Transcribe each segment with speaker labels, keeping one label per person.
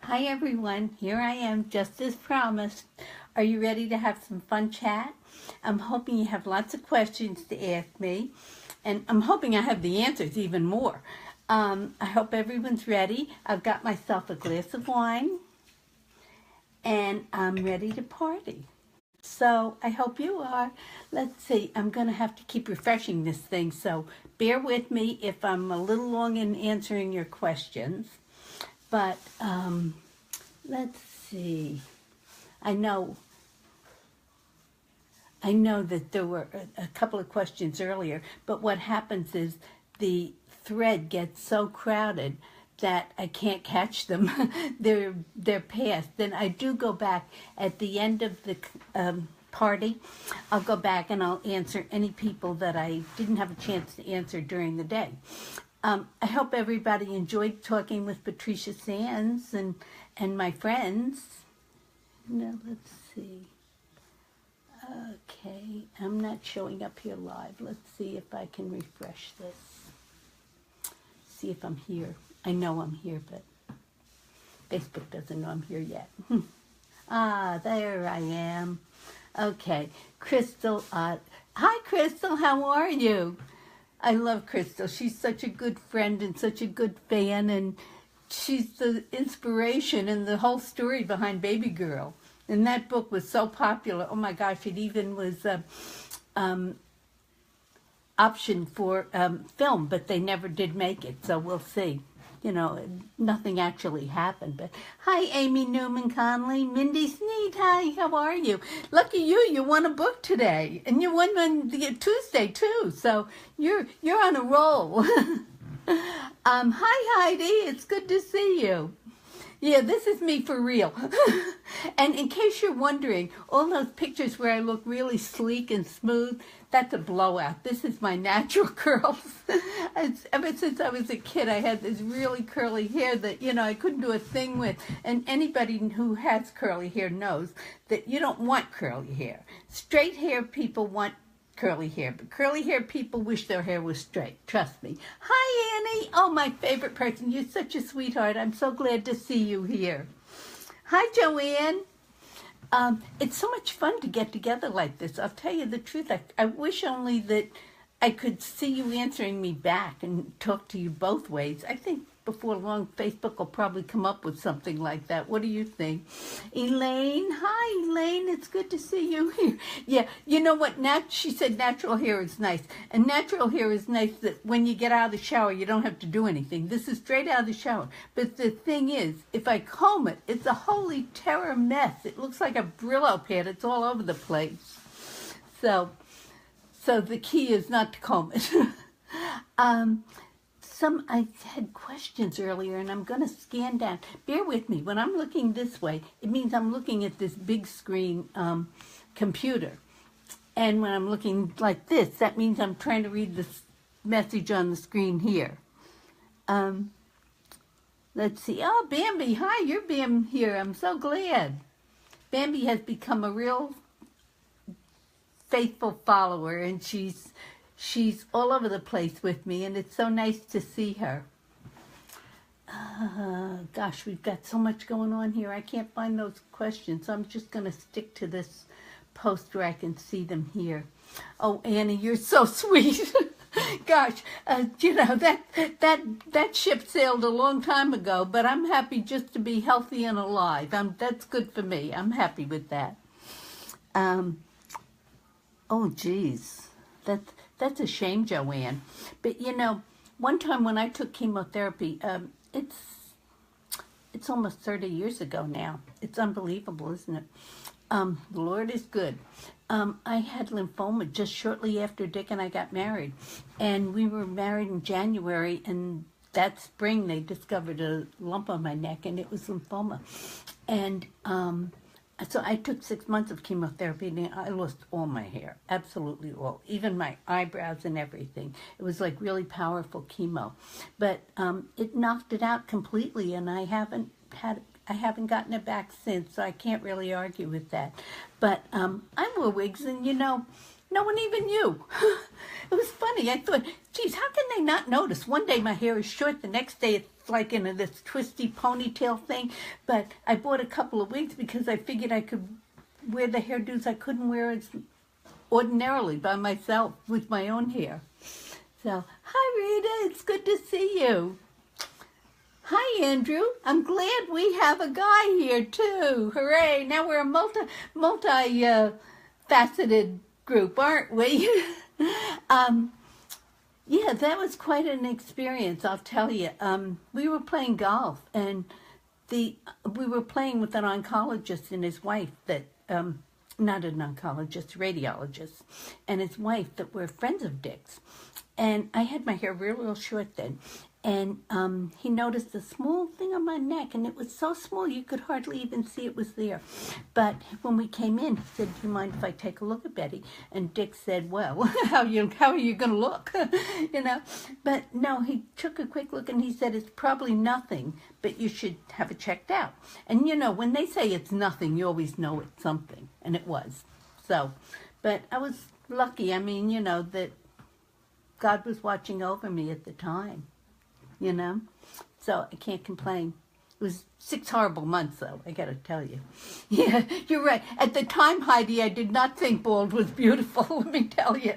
Speaker 1: Hi everyone, here I am just as promised. Are you ready to have some fun chat? I'm hoping you have lots of questions to ask me, and I'm hoping I have the answers even more. I hope everyone's ready. I've got myself a glass of wine, and I'm ready to party. So I hope you are. Let's see, I'm going to have to keep refreshing this thing, so bear with me if I'm a little long in answering your questions. But let's see. I know that there were a couple of questions earlier, but what happens is the thread gets so crowded that I can't catch them. they're past. Then I do go back at the end of the party. I'll go back and I'll answer any people that I didn't have a chance to answer during the day. I hope everybody enjoyed talking with Patricia Sands and my friends. Now, let's see. Okay, I'm not showing up here live. Let's see if I can refresh this. See if I'm here. I know I'm here, but Facebook doesn't know I'm here yet. There I am. Okay, Crystal. Hi, Crystal. How are you? I love Crystal. She's such a good friend and such a good fan, and she's the inspiration and the whole story behind Baby Girl. And that book was so popular. Oh my gosh, it even was option for film, but they never did make it, so we'll see. You know, nothing actually happened. But hi, Amy Newman Conley. Mindy Sneed, hi, how are you? Lucky you won a book today, and you won on Tuesday too. So you're on a roll. Hi, Heidi. It's good to see you. Yeah, this is me for real. And in case you're wondering, all those pictures where I look really sleek and smooth, that's a blowout. This is my natural curls. Ever since I was a kid, I had this really curly hair that, I couldn't do a thing with. And anybody who has curly hair knows that you don't want curly hair. Straight hair people want curly hair, but curly hair people wish their hair was straight. Trust me. Hi, Annie. Oh, my favorite person. You're such a sweetheart. I'm so glad to see you here. Hi, Joanne. It's so much fun to get together like this. I'll tell you the truth. I wish only that I could see you answering me back and talk to you both ways. I think before long, Facebook will probably come up with something like that. What do you think? Elaine, hi, Elaine. It's good to see you here. Yeah, you know what? She said natural hair is nice. And natural hair is nice that when you get out of the shower, you don't have to do anything. This is straight out of the shower. But the thing is, if I comb it, it's a holy terror mess. It looks like a Brillo pad. It's all over the place. So the key is not to comb it. I had questions earlier, and I'm going to scan down. Bear with me. When I'm looking this way, it means I'm looking at this big screen computer. And when I'm looking like this, that means I'm trying to read this message on the screen here. Let's see. Oh, Bambi. Hi, you're Bam here. I'm so glad. Bambi has become a real faithful follower, and she's all over the place with me, and it's so nice to see her. Gosh, we've got so much going on here. I can't find those questions, so I'm just going to stick to this post where I can see them here. Oh, Annie, you're so sweet. Gosh, that ship sailed a long time ago, but I'm happy just to be healthy and alive. That's good for me. I'm happy with that. Oh, geez. That's a shame, Joanne. But, one time when I took chemotherapy, it's almost 30 years ago now. It's unbelievable, isn't it? The Lord is good. I had lymphoma just shortly after Dick and I got married. And we were married in January, and that spring they discovered a lump on my neck, and it was lymphoma. And so I took 6 months of chemotherapy, and I lost all my hair, absolutely all, even my eyebrows and everything. It was like really powerful chemo, but it knocked it out completely, and I haven't gotten it back since, so I can't really argue with that. But I wore wigs, and no one even knew. It was funny. I thought, geez, how can they not notice? One day my hair is short, the next day it's like in this twisty ponytail thing. But I bought a couple of wigs because I figured I could wear the hairdos I couldn't wear as ordinarily by myself with my own hair. So, hi Rita, it's good to see you. Hi Andrew, I'm glad we have a guy here too. Hooray, now we're a multi-faceted group, aren't we? Yeah, that was quite an experience, I'll tell you. We were playing golf, and we were playing with an oncologist and his wife that, not an oncologist, radiologist, and his wife that were friends of Dick's. And I had my hair real short then. And he noticed a small thing on my neck, and it was so small you could hardly even see it was there. But when we came in, he said, "Do you mind if I take a look at Betty?" And Dick said, "Well, how are you going to look?" You know. But no, he took a quick look, and he said, "It's probably nothing, but you should have it checked out." And you know, when they say it's nothing, you always know it's something, and it was. So, but I was lucky. I mean, you know, that God was watching over me at the time. You know, so I can't complain. It was 6 horrible months, though, I gotta tell you. Yeah, you're right. At the time, Heidi, I did not think bald was beautiful, let me tell you.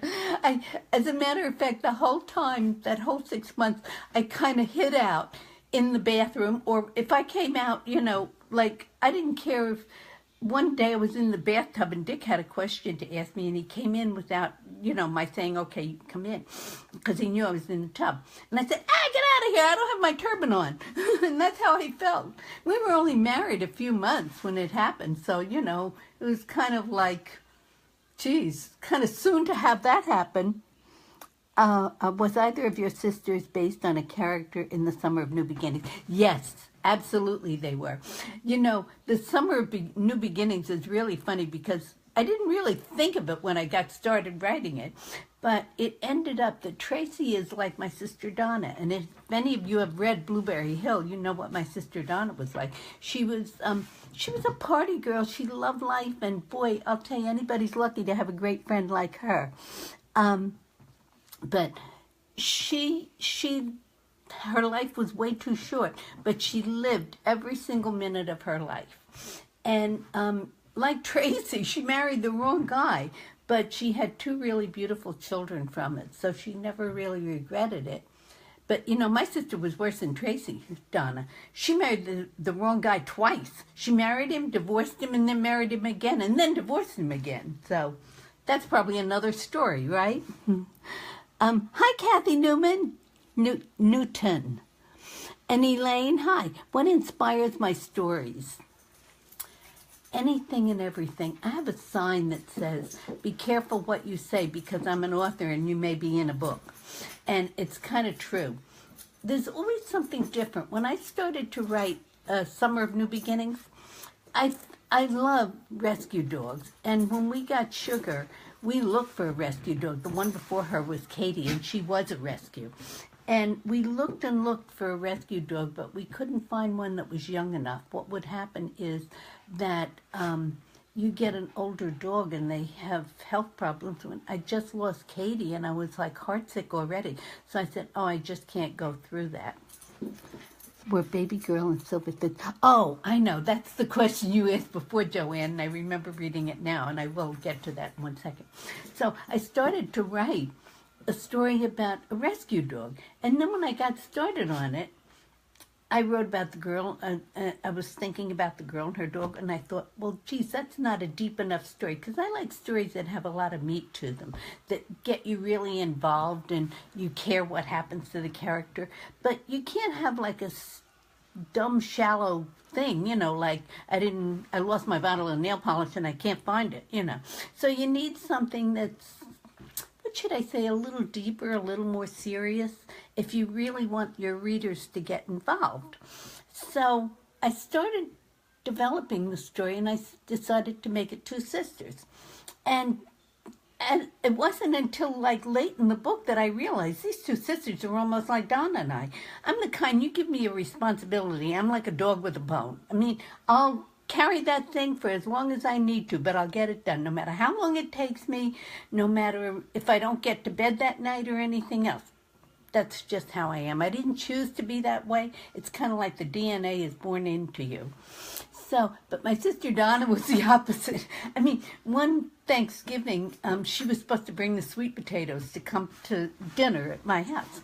Speaker 1: As a matter of fact, the whole time, that whole 6 months, I kind of hid out in the bathroom, or if I came out, you know, like, I didn't care if one day I was in the bathtub and Dick had a question to ask me, and he came in without, you know, my saying, "Okay, come in," because he knew I was in the tub. And I said, "Get out of here, I don't have my turban on." And that's how he felt. We were only married a few months when it happened, so, you know, it was kind of like, geez, kind of soon to have that happen. Was either of your sisters based on a character in The Summer of New Beginnings? Yes, absolutely they were. You know, The Summer of New Beginnings is really funny because I didn't really think of it when I got started writing it, but it ended up that Tracy is like my sister Donna. And if any of you have read Blueberry Hill, you know what my sister Donna was like. She was a party girl. She loved life, and boy, I'll tell you, anybody's lucky to have a great friend like her. But her life was way too short, but she lived every single minute of her life. And like Tracy, she married the wrong guy, but she had 2 really beautiful children from it, so she never really regretted it. But, you know, my sister was worse than Tracy, Donna. She married the wrong guy twice. She married him, divorced him, and then married him again, and then divorced him again. So that's probably another story, right? Hi, Kathy Newton. And Elaine, hi. What inspires my stories? Anything and everything. I have a sign that says, "Be careful what you say, because I'm an author and you may be in a book." And it's kind of true. There's always something different. When I started to write Summer of New Beginnings, I love rescue dogs. And when we got Sugar, we looked for a rescue dog. The one before her was Katie, and she was a rescue. And we looked and looked for a rescue dog, but we couldn't find one that was young enough. What would happen is that you get an older dog and they have health problems. I just lost Katie, and I was like heartsick already. So I said, "Oh, I just can't go through that." Were Baby Girl and Silver Fits? Oh, I know. That's the question you asked before, Joanne, and I remember reading it now, and I will get to that in 1 second. So I started to write a story about a rescue dog. And then when I got started on it, I wrote about the girl. I was thinking about the girl and her dog, and I thought, well, geez, that's not a deep enough story, because I like stories that have a lot of meat to them, that get you really involved and you care what happens to the character. But you can't have like a dumb, shallow thing, you know, like I lost my bottle of nail polish and I can't find it, you know. So you need something that's, what should I say, a little deeper, a little more serious, if you really want your readers to get involved. So I started developing the story, and I decided to make it 2 sisters. And it wasn't until like late in the book that I realized these 2 sisters are almost like Donna and I. I'm the kind, you give me a responsibility, I'm like a dog with a bone. I mean, I'll carry that thing for as long as I need to, but I'll get it done, no matter how long it takes me, no matter if I don't get to bed that night or anything else. that's just how I am. I didn't choose to be that way. It's kind of like the DNA is born into you. So, but my sister Donna was the opposite. I mean, one Thanksgiving, she was supposed to bring the sweet potatoes to come to dinner at my house.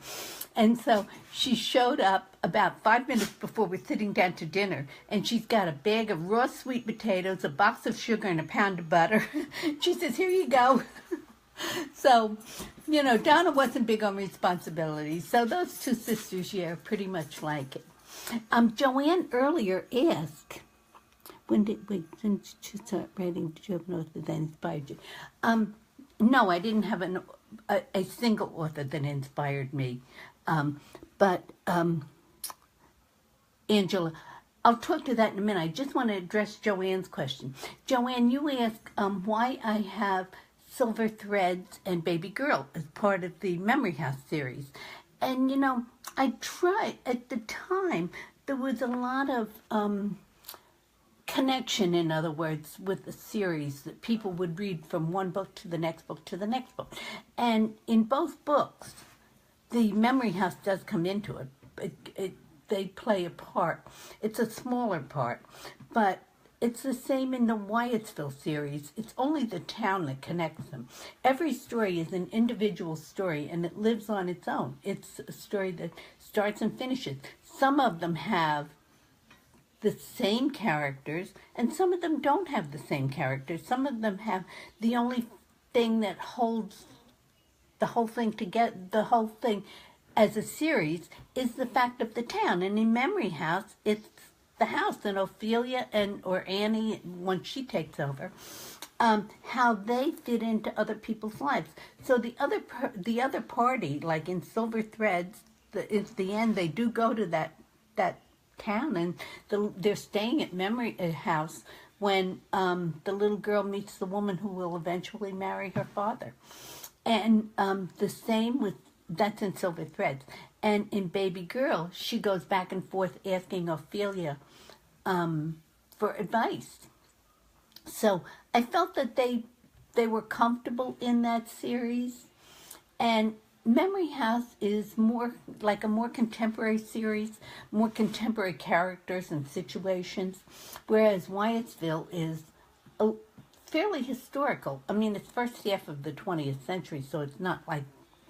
Speaker 1: And so she showed up about 5 minutes before we're sitting down to dinner, and she's got a bag of raw sweet potatoes, a box of sugar, and a pound of butter. She says, here you go. So, you know, Donna wasn't big on responsibility. So those two sisters, yeah, are pretty much like it. Joanne earlier asked, when did you start writing? Did you have an author that inspired you? No, I didn't have a single author that inspired me. But Angela, I'll talk to that in a minute. I just want to address Joanne's question. Joanne, you asked why I have Silver Threads and Baby Girl as part of the Memory House series. And, you know, I tried, at the time, there was a lot of connection, in other words, with the series that people would read from one book to the next book to the next book. And in both books, the Memory House does come into it. They play a part. It's a smaller part, but it's the same in the Wyattsville series. It's only the town that connects them. Every story is an individual story, and it lives on its own. It's a story that starts and finishes. Some of them have the same characters, and some of them don't have the same characters. Some of them have the only thing that holds the whole thing together, the whole thing as a series, is the fact of the town. And in Memory House, it's the house, and Ophelia or Annie, once she takes over, how they fit into other people's lives. So the other party, like in Silver Threads, it's the end. They do go to that town, and they're staying at Memory House when the little girl meets the woman who will eventually marry her father. And the same with, that's in Silver Threads. And in Baby Girl, she goes back and forth asking Ophelia for advice. So I felt that they were comfortable in that series. And Memory House is more like a more contemporary series, more contemporary characters and situations, whereas Wyattsville is fairly historical. I mean, it's first half of the 20th century, so it's not like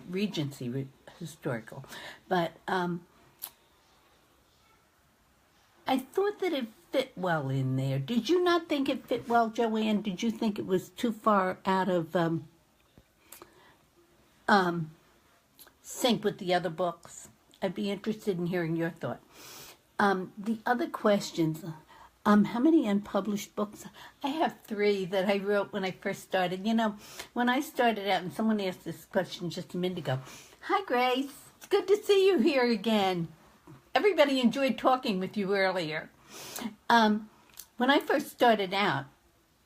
Speaker 1: Regency historical. But I thought that it fit well in there. Did you not think it fit well, Joanne? Did you think it was too far out of sync with the other books? I'd be interested in hearing your thought. The other questions, how many unpublished books? I have 3 that I wrote when I first started. You know, when I started out, and someone asked this question just a minute ago. Hi, Grace. It's good to see you here again. Everybody enjoyed talking with you earlier. When I first started out,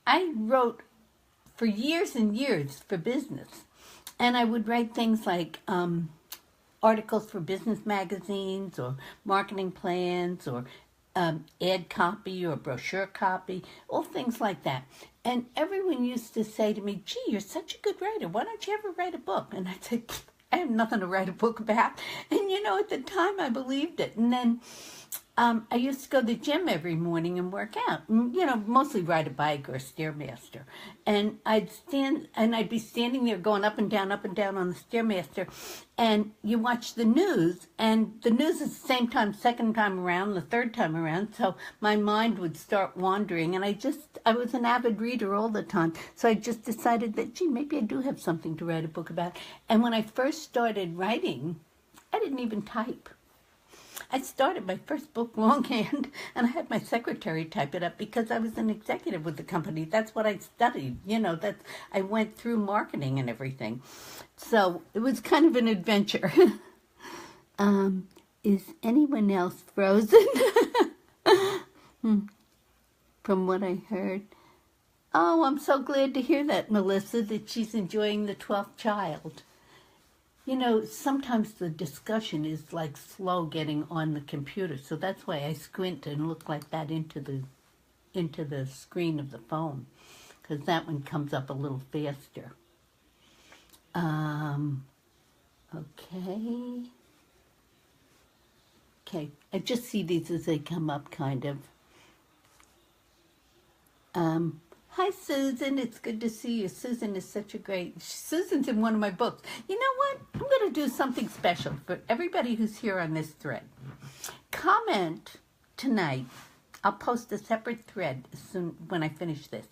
Speaker 1: I wrote for years and years for business. And I would write things like articles for business magazines or marketing plans or ad copy or brochure copy, all things like that. And everyone used to say to me, gee, you're such a good writer. Why don't you ever write a book? And I'd say, I have nothing to write a book about. And, you know, at the time I believed it. And then I used to go to the gym every morning and work out. You know, mostly ride a bike or a Stairmaster. And I'd be standing there going up and down on the Stairmaster. And you watch the news, and the news is the same time, second time around, the third time around. So my mind would start wandering. And I was an avid reader all the time. So I just decided that, gee, maybe I do have something to write a book about. And when I first started writing, I didn't even type. I started my first book longhand, and I had my secretary type it up because I was an executive with the company. That's what I studied. You know, I went through marketing and everything. So it was kind of an adventure. Is anyone else frozen? From what I heard. Oh, I'm so glad to hear that, Melissa, that she's enjoying the 12th child. You know, sometimes the discussion is like slow getting on the computer, so that's why I squint and look like that into the screen of the phone, because that one comes up a little faster. Okay. Okay, I just see these as they come up, kind of. Hi, Susan. It's good to see you. Susan is such a great... Susan's in one of my books. You know what? I'm going to do something special for everybody who's here on this thread. Comment tonight. I'll post a separate thread soon when I finish this.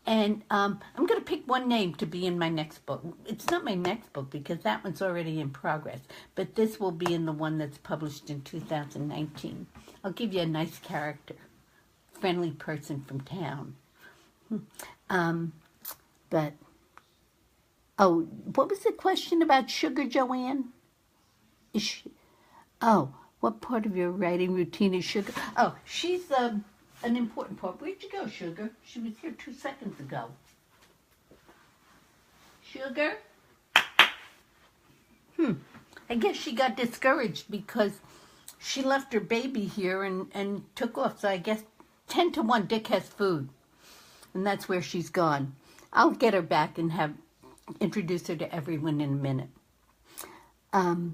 Speaker 1: And I'm going to pick one name to be in my next book. It's not my next book because that one's already in progress. But this will be in the one that's published in 2019. I'll give you a nice character. Friendly person from town. But, oh, what was the question about Sugar, Joanne? Is she, oh, what part of your writing routine is Sugar? Oh, she's an important part. Where'd you go, Sugar? She was here 2 seconds ago. Sugar? I guess she got discouraged because she left her baby here and took off. So I guess 10 to 1, Dick has food. And that's where she's gone. I'll get her back and introduce her to everyone in a minute. How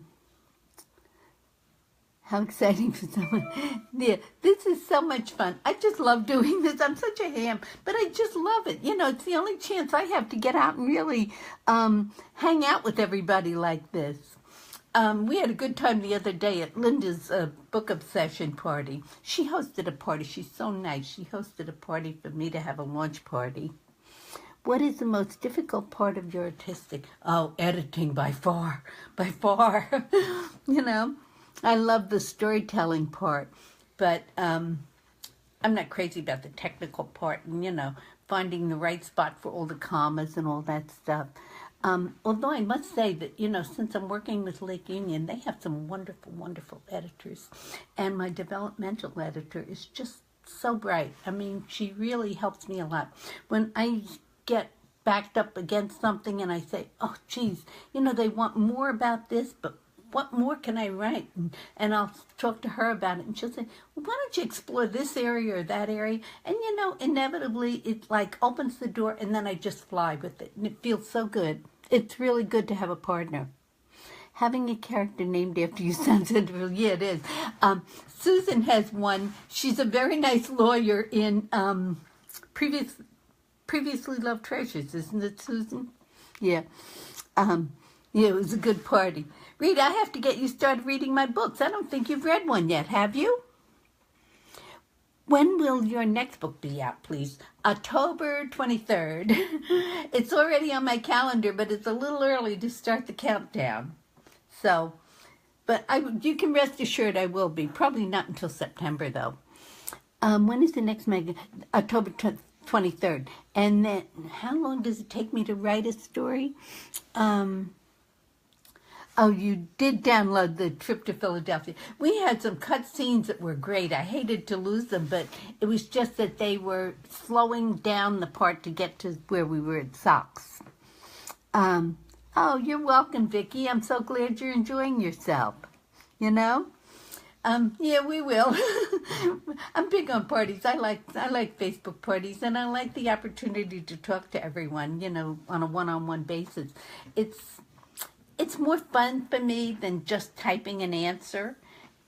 Speaker 1: exciting for someone. Yeah, this is so much fun. I just love doing this. I'm such a ham, but I just love it. You know, it's the only chance I have to get out and really hang out with everybody like this. We had a good time the other day at Linda's book obsession party. She hosted a party. She's so nice. She hosted a party for me to have a launch party. What is the most difficult part of your artistic? Oh, editing by far. By far. You know, I love the storytelling part, but I'm not crazy about the technical part and, you know, finding the right spot for all the commas and all that stuff. Although I must say that, you know, since I'm working with Lake Union, they have some wonderful, wonderful editors. And my developmental editor is just so bright. I mean, she really helps me a lot. When I get backed up against something and I say, oh, geez, you know, they want more about this, but what more can I write? And I'll talk to her about it. And she'll say, well, why don't you explore this area or that area? And, you know, inevitably, it like opens the door and then I just fly with it. And it feels so good. It's really good to have a partner. Having a character named after you sounds interesting. Yeah, it is. Susan has one. She's a very nice lawyer in Previously Loved Treasures. Isn't it, Susan? Yeah. Yeah, it was a good party. Rita, I have to get you started reading my books. I don't think you've read one yet, have you? When will your next book be out, please? October 23rd. It's already on my calendar, but it's a little early to start the countdown. So, but you can rest assured I will be. Probably not until September, though. When is the next magazine? October 23rd. And then, how long does it take me to write a story? Oh, you did download the trip to Philadelphia. We had some cut scenes that were great. I hated to lose them, but it was just that they were slowing down the part to get to where we were at Socks. Oh, you're welcome, Vicki. I'm so glad you're enjoying yourself. You know? Yeah, we will. I'm big on parties. I like Facebook parties, and I like the opportunity to talk to everyone, you know, on a one-on-one basis. It's more fun for me than just typing an answer.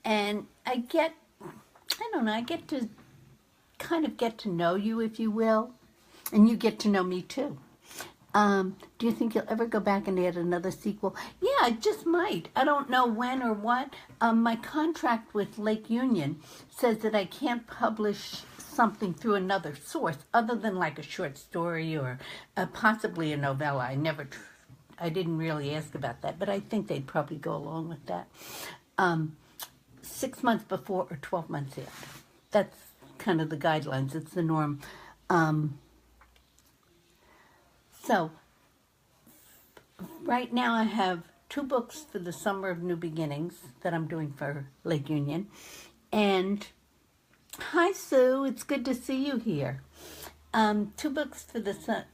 Speaker 1: And I get to kind of get to know you, if you will. And you get to know me, too. Do you think you'll ever go back and add another sequel? Yeah, I just might. I don't know when or what. My contract with Lake Union says that I can't publish something through another source other than like a short story or possibly a novella. I didn't really ask about that, but I think they'd probably go along with that. 6 months before or 12 months after. That's kind of the guidelines. It's the norm. So, right now I have 2 books for the Summer of New Beginnings that I'm doing for Lake Union. And, hi Sue, it's good to see you here. 2 books for the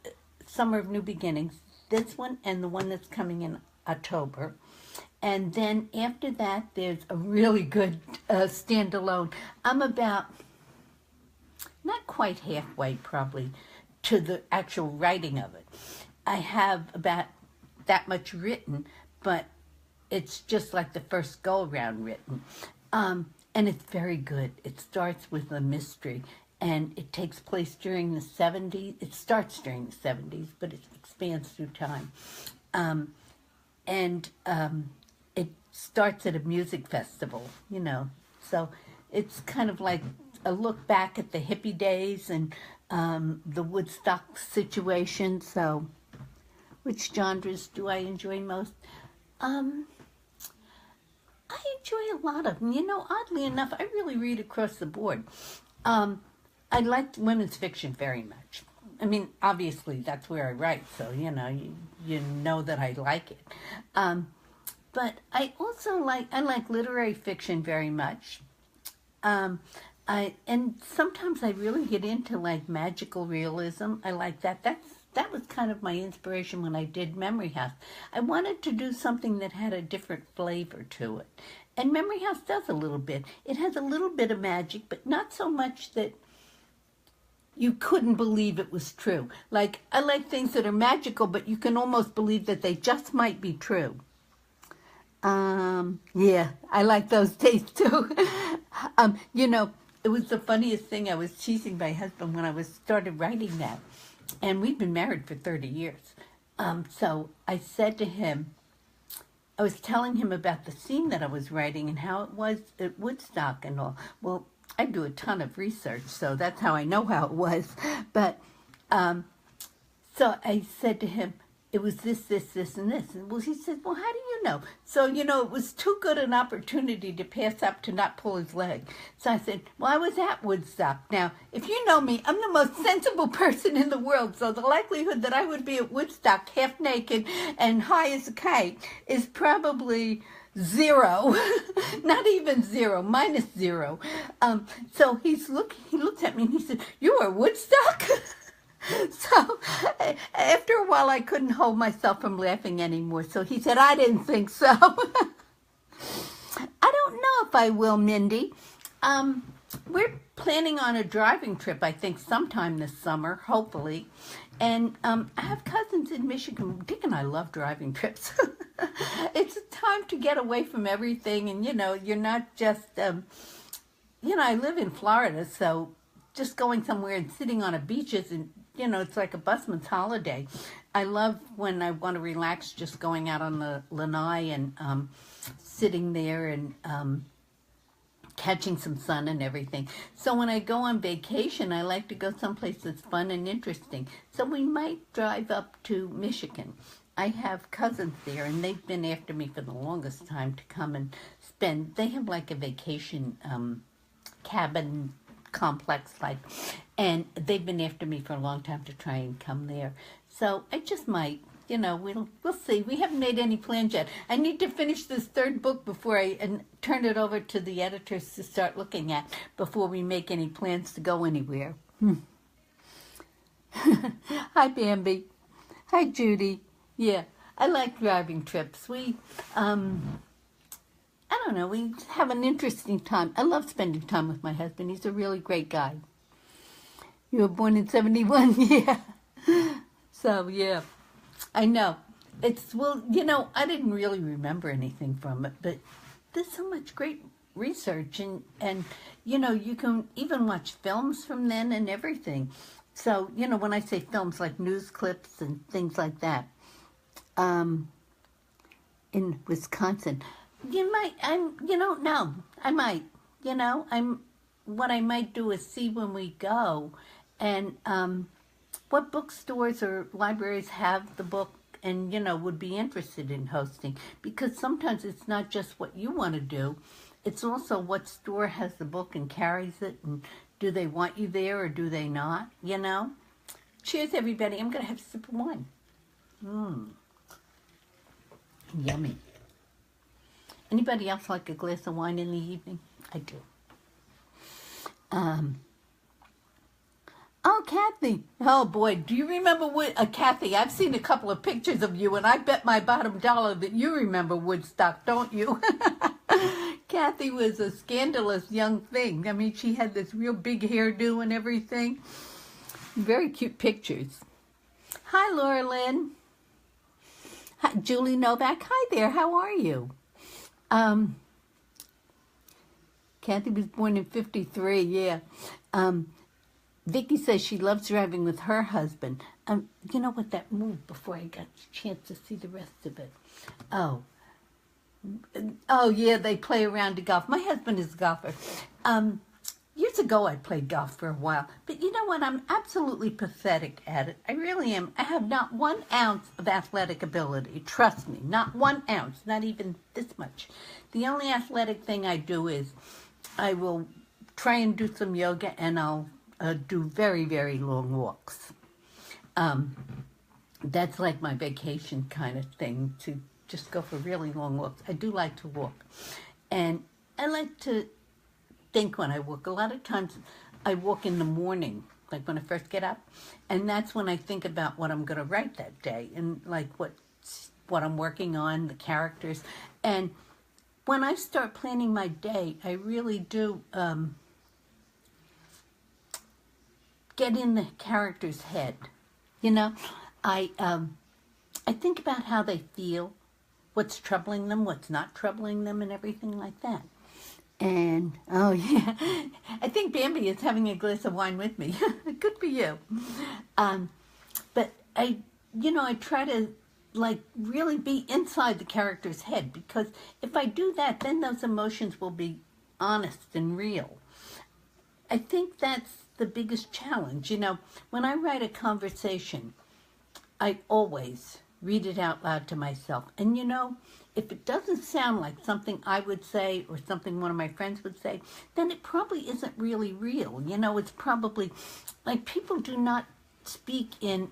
Speaker 1: Summer of New Beginnings. This one and the one that's coming in October. And then after that, there's a really good standalone. I'm about, not quite halfway probably, to the actual writing of it. I have about that much written, but it's just like the first go-around written. And it's very good. It starts with a mystery, and it takes place during the 70s. It starts during the 70s, but it expands through time. And it starts at a music festival, you know. So it's kind of like a look back at the hippie days and the Woodstock situation. So which genres do I enjoy most? I enjoy a lot of them. You know, oddly enough, I really read across the board. I like women's fiction very much. I mean, obviously, that's where I write, so, you know that I like it. But I also like literary fiction very much. And sometimes I really get into, like, magical realism. I like that. That was kind of my inspiration when I did Memory House. I wanted to do something that had a different flavor to it. And Memory House does a little bit. It has a little bit of magic, but not so much that you couldn't believe it was true. Like, I like things that are magical, but you can almost believe that they just might be true. Yeah, I like those tastes too. You know, it was the funniest thing. I was teasing my husband when I started writing that. And we've been married for 30 years. So I said to him, I was telling him about the scene that I was writing and how it was at Woodstock and all. Well, I do a ton of research, so that's how I know how it was. But so I said to him, it was this, and this. And well, he said, well, how do you know? So, you know, it was too good an opportunity to pass up to not pull his leg. So I said, well, I was at Woodstock. Now, if you know me, I'm the most sensible person in the world. So the likelihood that I would be at Woodstock half naked and high as a kite is probably 0. Not even 0, -0. So he looks at me and he said, you were at Woodstock? So after a while, I couldn't hold myself from laughing anymore. So he said, I didn't think so. I don't know if I will, Mindy. We're planning on a driving trip, I think, sometime this summer, hopefully. And I have cousins in Michigan. Dick and I love driving trips. It's a time to get away from everything. And, you know, you're not just, you know, I live in Florida, so just going somewhere and sitting on a beach isn't, you know, it's like a busman's holiday. I love when I want to relax, just going out on the lanai and sitting there and catching some sun and everything. So when I go on vacation, I like to go someplace that's fun and interesting. So we might drive up to Michigan. I have cousins there, and they've been after me for the longest time to come and spend. They have like a vacation cabin complex, like, and they've been after me for a long time to try and come there. So I just might, you know, we'll see. We haven't made any plans yet. I need to finish this 3rd book before I turn it over to the editors to start looking at before we make any plans to go anywhere. Hi, Bambi. Hi, Judy. Yeah, I like driving trips. We, I don't know, we have an interesting time. I love spending time with my husband. He's a really great guy. You were born in 71, yeah. So, yeah, I know. Well, you know, I didn't really remember anything from it, but there's so much great research, and you know, you can even watch films from then and everything. So, you know, when I say films, like news clips and things like that, in Wisconsin, what I might do is see when we go, and what bookstores or libraries have the book and, you know, would be interested in hosting. Because sometimes it's not just what you want to do, it's also what store has the book and carries it, and do they want you there or do they not, you know? Cheers, everybody. I'm going to have a sip of wine. Yummy. Anybody else like a glass of wine in the evening? I do. Oh, Kathy. Oh, boy. Do you remember Kathy? I've seen a couple of pictures of you, and I bet my bottom dollar that you remember Woodstock, don't you? Kathy was a scandalous young thing. I mean, she had this real big hairdo and everything. Very cute pictures. Hi, Laura Lynn. Hi, Julie Novak. Hi there. How are you? Kathy was born in 53, yeah. Vicky says she loves driving with her husband. You know what, that moved before I got a chance to see the rest of it. Oh yeah, they play around to golf. My husband is a golfer. Years ago I played golf for a while, but you know what, I'm absolutely pathetic at it. I really am. I have not 1 ounce of athletic ability. Trust me, not 1 ounce, not even this much. The only athletic thing I do is I will try and do some yoga, and I'll do very, very long walks. That's like my vacation kind of thing, to just go for really long walks. I do like to walk. And I like to think when I walk. A lot of times I walk in the morning, like when I first get up, and that's when I think about what I'm going to write that day, and like what I'm working on, the characters. And when I start planning my day, I really do get in the character's head. You know, I think about how they feel, what's troubling them, what's not troubling them, and everything like that. And, oh yeah, I think Bambi is having a glass of wine with me. Good for you. But I try to, like, really be inside the character's head, because if I do that, then those emotions will be honest and real. I think that's the biggest challenge. You know, when I write a conversation, I always read it out loud to myself. And you know, if it doesn't sound like something I would say or something one of my friends would say, then it probably isn't really real. You know, it's probably, like, people do not speak in,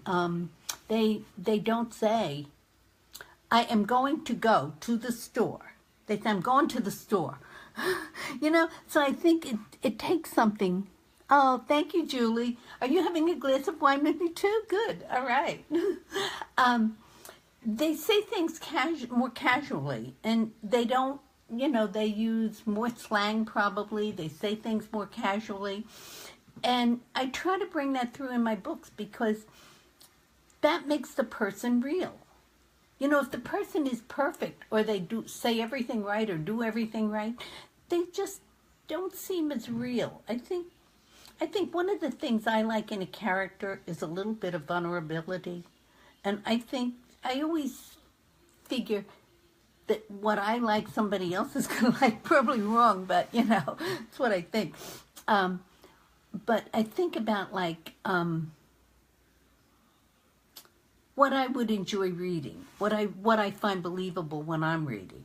Speaker 1: they don't say, I am going to go to the store. They say, I'm going to the store. You know, so I think it takes something. Oh, thank you, Julie. Are you having a glass of wine with me too? Good. All right. They say things more casually, and they don't, you know, they use more slang probably. They say things more casually. And I try to bring that through in my books, because that makes the person real. You know, if the person is perfect, or they do say everything right or do everything right, they just don't seem as real. I think one of the things I like in a character is a little bit of vulnerability. And I think I always figure that what I like, somebody else is going to like. Probably wrong, but, you know, that's what I think. But I think about, like, what I would enjoy reading, what I find believable when I'm reading.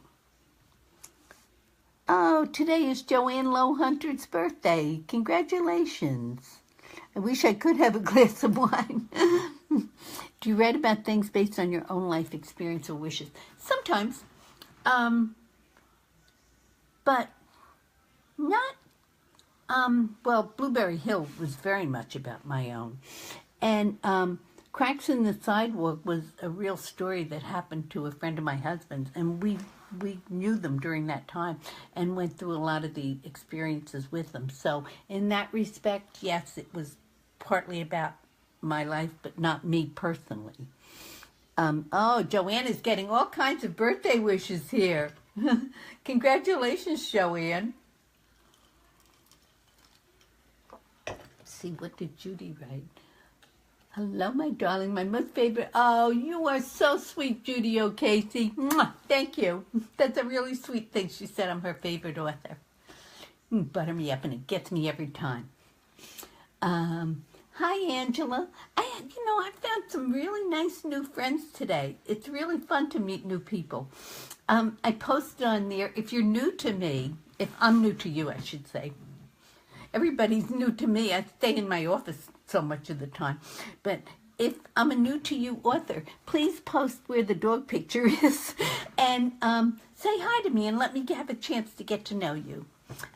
Speaker 1: Oh, today is Joanne Lowhunter's birthday. Congratulations. I wish I could have a glass of wine. Do you write about things based on your own life experience or wishes? Sometimes. But not, well, Blueberry Hill was very much about my own. And Cracks in the Sidewalk was a real story that happened to a friend of my husband's, and we knew them during that time and went through a lot of the experiences with them. So in that respect, yes, it was partly about my life, but not me personally. Oh, Joanne is getting all kinds of birthday wishes here. Congratulations, Joanne. Let's see, what did Judy write? Hello, my darling, my most favorite. Oh, you are so sweet, Judy O'Casey. Mwah, thank you. That's a really sweet thing. She said I'm her favorite author. Butter me up, and it gets me every time. Hi, Angela. I've found some really nice new friends today. It's really fun to meet new people. I posted on there, if you're new to me, if I'm new to you, I should say. Everybody's new to me. I stay in my office so much of the time. But if I'm a new to you author, please post where the dog picture is and say hi to me and let me have a chance to get to know you.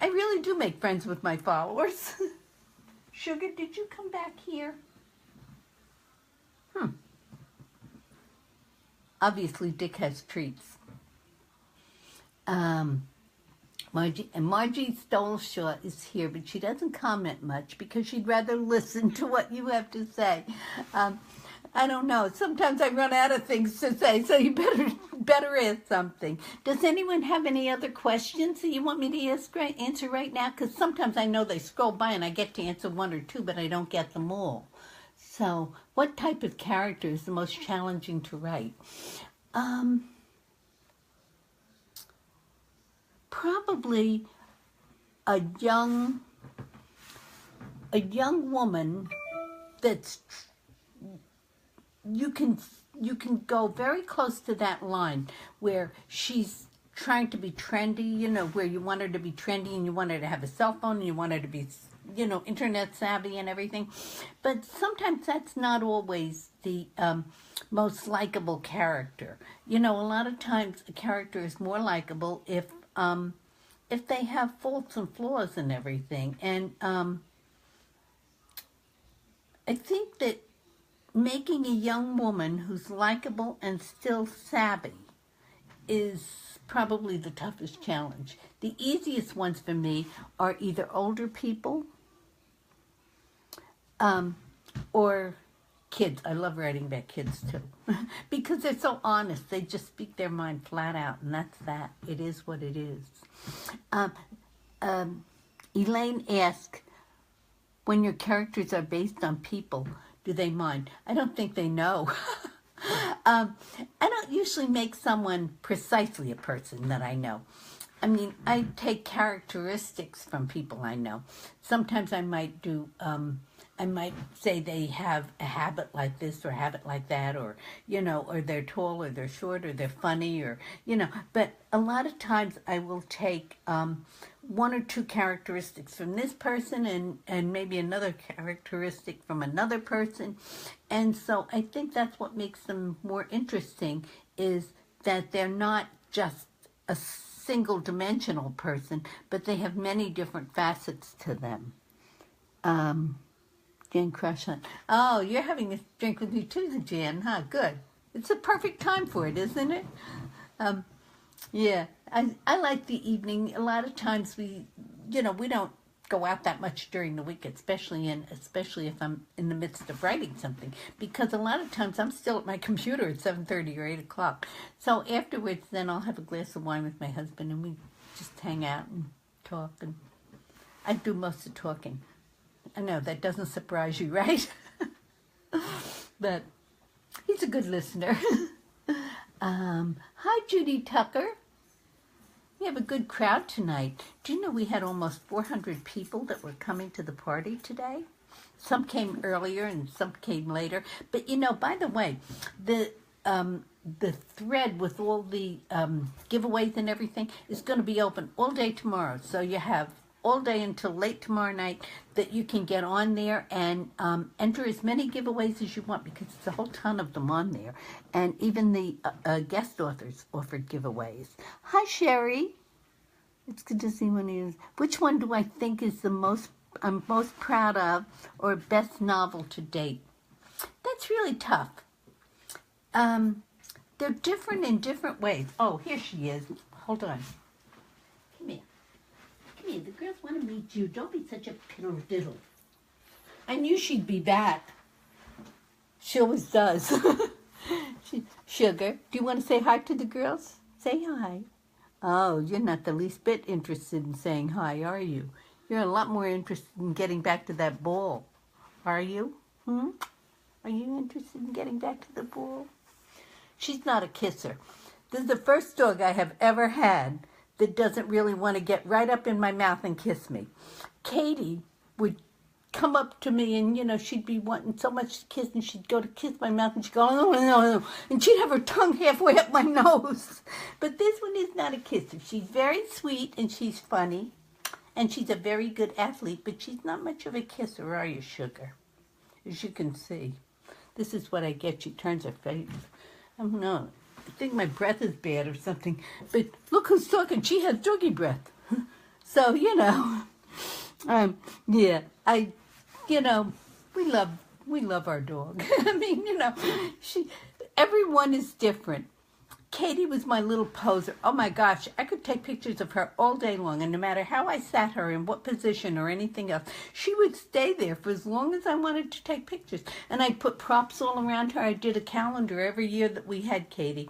Speaker 1: I really do make friends with my followers. Sugar, did you come back here? Obviously, Dick has treats. Margie Stolshaw is here, but she doesn't comment much because she'd rather listen to what you have to say. I don't know. Sometimes I run out of things to say, so you better better ask something. Does anyone have any other questions that you want me to answer right now? Because sometimes I know they scroll by and I get to answer one or two, but I don't get them all. So, what type of character is the most challenging to write? Probably a young woman that's you can go very close to that line where she's trying to be trendy, you know, where you want her to be trendy and you want her to have a cell phone and you want her to be, you know, internet savvy and everything. But sometimes that's not always the most likable character. You know, a lot of times a character is more likable if they have faults and flaws and everything. And I think that making a young woman who's likable and still savvy is probably the toughest challenge. The easiest ones for me are either older people or kids. I love writing about kids too because they're so honest. They just speak their mind flat out, and that's that. It is what it is. Elaine asked, when your characters are based on people, do they mind? I don't think they know. I don't usually make someone precisely a person that I know. I mean, I take characteristics from people I know. Sometimes I might do, I might say they have a habit like this or a habit like that, or, you know, or they're tall or they're short or they're funny or, you know. But a lot of times I will take one or two characteristics from this person and maybe another characteristic from another person. And so I think that's what makes them more interesting, is that they're not just a single-dimensional person, but they have many different facets to them. Jan Crushon. Oh, you're having this drink with me too, Jan, huh? Good. It's the perfect time for it, isn't it? Yeah, I like the evening. A lot of times we don't go out that much during the week, especially if I'm in the midst of writing something, because a lot of times I'm still at my computer at 7:30 or 8 o'clock. So afterwards, then I'll have a glass of wine with my husband, and we just hang out and talk. And I do most of the talking. I know that doesn't surprise you, right? But he's a good listener. Hi, Judy Tucker. We have a good crowd tonight. Do you know we had almost 400 people that were coming to the party today? Some came earlier and some came later. But, you know, by the way, the thread with all the giveaways and everything is going to be open all day tomorrow. So you have all day until late tomorrow night that you can get on there and enter as many giveaways as you want, because it's a whole ton of them on there. And even the guest authors offered giveaways. Hi, Sherry. It's good to see one of you. Which one do I think is I'm most proud of, or best novel to date? That's really tough. They're different in different ways. Oh, here she is. Hold on. Come here. Come here. The girls want to meet you. Don't be such a piddle diddle. I knew she'd be back. She always does. Sugar, do you want to say hi to the girls? Say hi. Oh, you're not the least bit interested in saying hi, are you? You're a lot more interested in getting back to that ball. Are you? Are you interested in getting back to the ball? She's not a kisser. This is the first dog I have ever had that doesn't really want to get right up in my mouth and kiss me. Katie would come up to me and, you know, she'd be wanting so much to kiss, and she'd go to kiss my mouth and she'd go, oh, no, and she'd have her tongue halfway up my nose. But this one is not a kisser. She's very sweet and she's funny and she's a very good athlete, but she's not much of a kisser, are you, Sugar? As you can see. This is what I get. She turns her face. I don't know. I think my breath is bad or something. But look who's talking. She has doggy breath. So, you know, yeah, we love our dog. I mean, you know, everyone is different. Katie was my little poser. Oh my gosh, I could take pictures of her all day long, and no matter how I sat her, in what position or anything else, she would stay there for as long as I wanted to take pictures. And I'd put props all around her. I did a calendar every year that we had Katie.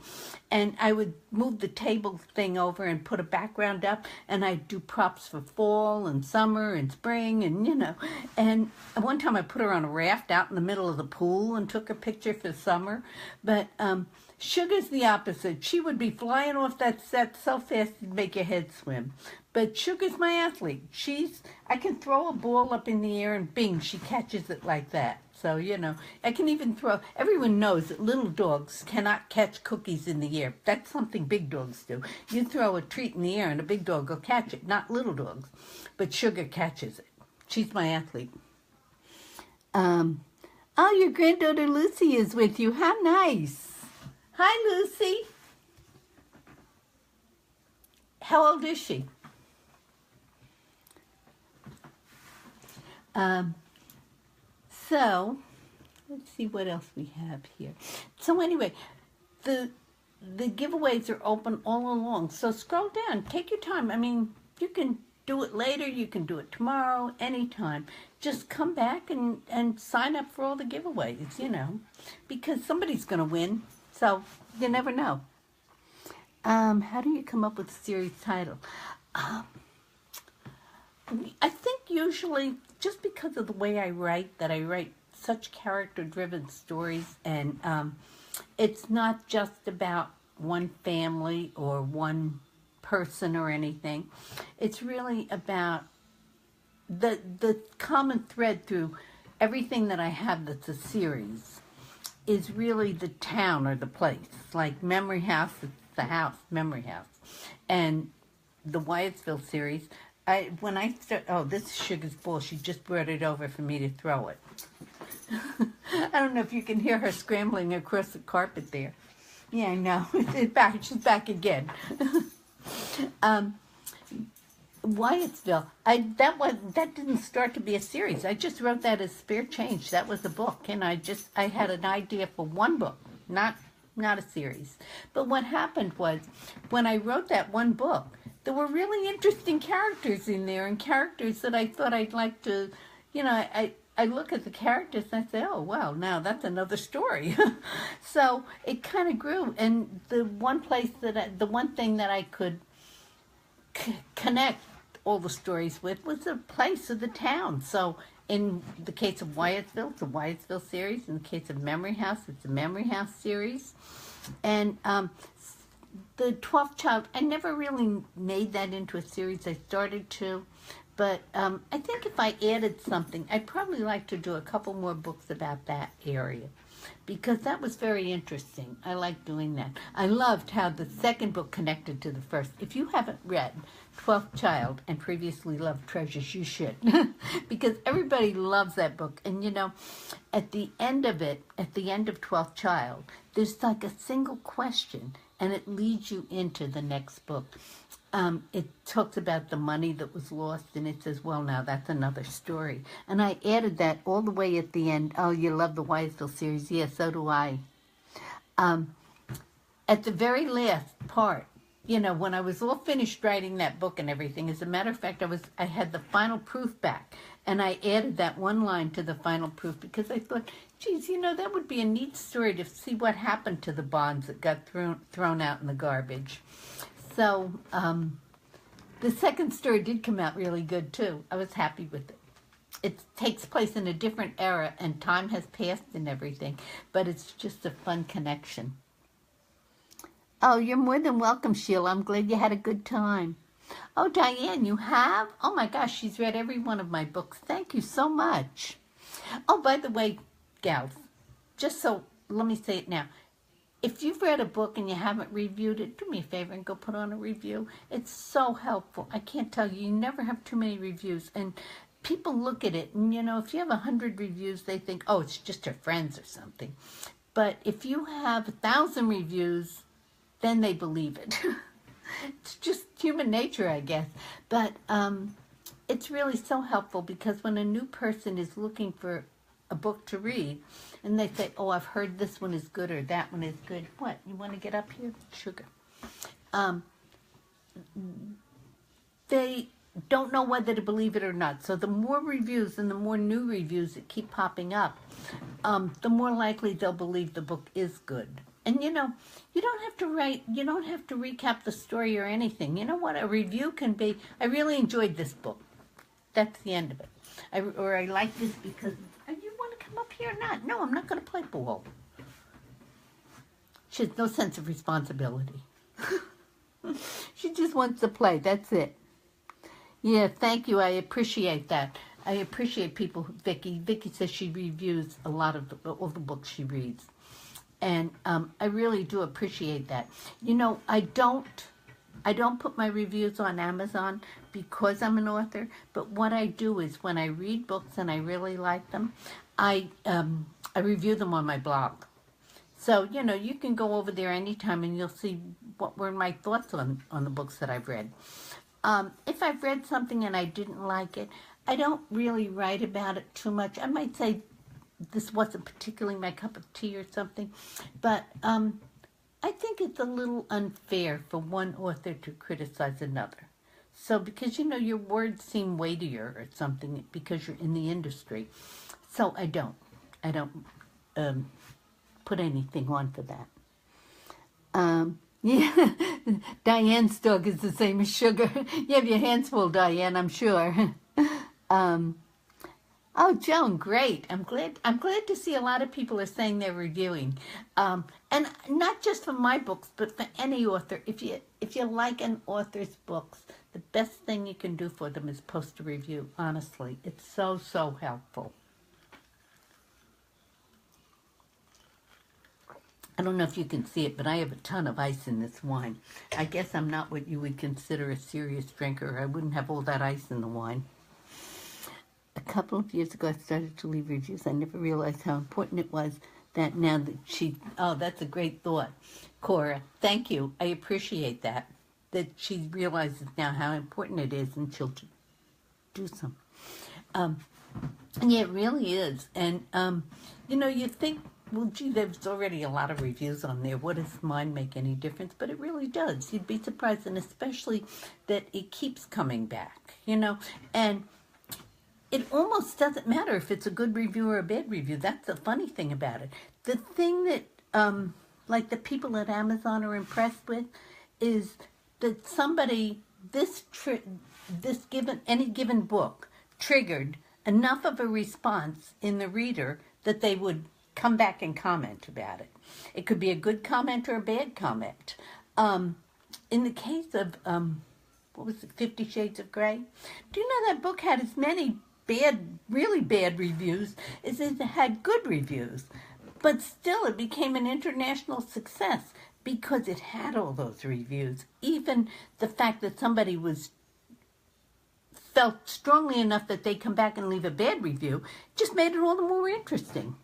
Speaker 1: And I would move the table thing over and put a background up, and I'd do props for fall and summer and spring, and And one time I put her on a raft out in the middle of the pool and took a picture for summer. But Sugar's the opposite. She would be flying off that set so fast it'd make your head swim. But Sugar's my athlete. I can throw a ball up in the air and bing, she catches it like that. So, I can even everyone knows that little dogs cannot catch cookies in the air. That's something big dogs do. You throw a treat in the air and a big dog will catch it, not little dogs. But Sugar catches it. She's my athlete. Your granddaughter Lucy is with you. How nice. Hi, Lucy. How old is she? So, let's see what else we have here. So anyway, the giveaways are open all along. So scroll down. Take your time. I mean, you can do it later. You can do it tomorrow, anytime. Just come back and sign up for all the giveaways, because somebody's going to win. So you never know. How do you come up with a series title? I think usually just because of the way I write, that I write such character-driven stories, and it's not just about one family or one person or anything. It's really about the common thread through everything that I have that's a series is really the town or the place. Like Memory House, it's the house, Memory House. And the Wyattsville series, this is Sugar's ball. She just brought it over for me to throw it. I don't know if you can hear her scrambling across the carpet there. Yeah, I know. She's back again. Wyattsville, that didn't start to be a series. I just wrote that as spare change. That was a book, and I had an idea for one book, not a series. But what happened was, when I wrote that one book, there were really interesting characters in there, and characters that I thought I'd like to, I look at the characters and I say, oh, wow, now that's another story. So it kind of grew, and the one thing that I could connect all the stories with was the place of the town. So in the case of Wyattsville, it's a Wyattsville series. In the case of Memory House, it's a Memory House series. And the 12th Child, I never really made that into a series. I started to, but I think if I added something, I'd probably like to do a couple more books about that area, because that was very interesting. I like doing that. I loved how the second book connected to the first. If you haven't read 12th Child and previously loved Treasures, you should, because everybody loves that book. And at the end of it, at the end of 12th Child, there's like a single question, and it leads you into the next book. It talks about the money that was lost, and it says, well, now that's another story. And I added that all the way at the end. Oh, you love the Wyattsville series. Yes, so do I. At the very last part, when I was all finished writing that book and everything, as a matter of fact, I had the final proof back, and I added that one line to the final proof because I thought, geez, that would be a neat story to see what happened to the bonds that got thrown out in the garbage. So the second story did come out really good, too. I was happy with it. It takes place in a different era, and time has passed and everything, but it's just a fun connection. Oh, you're more than welcome, Sheila. I'm glad you had a good time. Oh, Diane, you have? Oh, my gosh, she's read every one of my books. Thank you so much. Oh, by the way, gals, let me say it now. If you've read a book and you haven't reviewed it, do me a favor and go put on a review. It's so helpful. I can't tell you. You never have too many reviews. And people look at it, and, if you have 100 reviews, they think, oh, it's just your friends or something. But if you have 1,000 reviews, then they believe it. It's just human nature, I guess. But it's really so helpful, because when a new person is looking for a book to read, and they say, oh, I've heard this one is good or that one is good. What, you want to get up here? Sugar. They don't know whether to believe it or not. So the more reviews and the more new reviews that keep popping up, the more likely they'll believe the book is good. And you know, you don't have to recap the story or anything. You know what a review can be? I really enjoyed this book. That's the end of it. I like this because, you want to come up here or not? No, I'm not going to play ball. She has no sense of responsibility. She just wants to play, that's it. Yeah, thank you, I appreciate that. I appreciate people, Vicky says she reviews a lot of all the books she reads. And I really do appreciate that. You know, I don't put my reviews on Amazon because I'm an author, but what I do is when I read books and I really like them, I review them on my blog. So, you know, you can go over there anytime and you'll see what were my thoughts on the books that I've read. If I've read something and I didn't like it, I don't really write about it too much. I might say this wasn't particularly my cup of tea or something, but I think it's a little unfair for one author to criticize another. So because, you know, your words seem weightier or something because you're in the industry. So I don't put anything on for that. Yeah, Diane's dog is the same as Sugar. You have your hands full, Diane, I'm sure. Oh, Joan, great. I'm glad to see a lot of people are saying they're reviewing. And not just for my books, but for any author. If you like an author's books, the best thing you can do for them is post a review, honestly. It's so, so helpful. I don't know if you can see it, but I have a ton of ice in this wine. I guess I'm not what you would consider a serious drinker. I wouldn't have all that ice in the wine. A couple of years ago, I started to leave reviews. I never realized how important it was that now that oh, that's a great thought. Cora, thank you. I appreciate that she realizes now how important it is, and she'll do some. Yeah, it really is. And, you know, you think, well, gee, there's already a lot of reviews on there. What does mine make any difference? But it really does. You'd be surprised, and especially that it keeps coming back, you know. And it almost doesn't matter if it's a good review or a bad review. That's the funny thing about it. The thing that, like the people at Amazon are impressed with is that somebody, any given book triggered enough of a response in the reader that they would come back and comment about it. It could be a good comment or a bad comment. In the case of, what was it, 50 Shades of Grey? Do you know that book had as many really bad reviews as it had good reviews? But still, it became an international success because it had all those reviews. Even the fact that somebody felt strongly enough that they come back and leave a bad review just made it all the more interesting.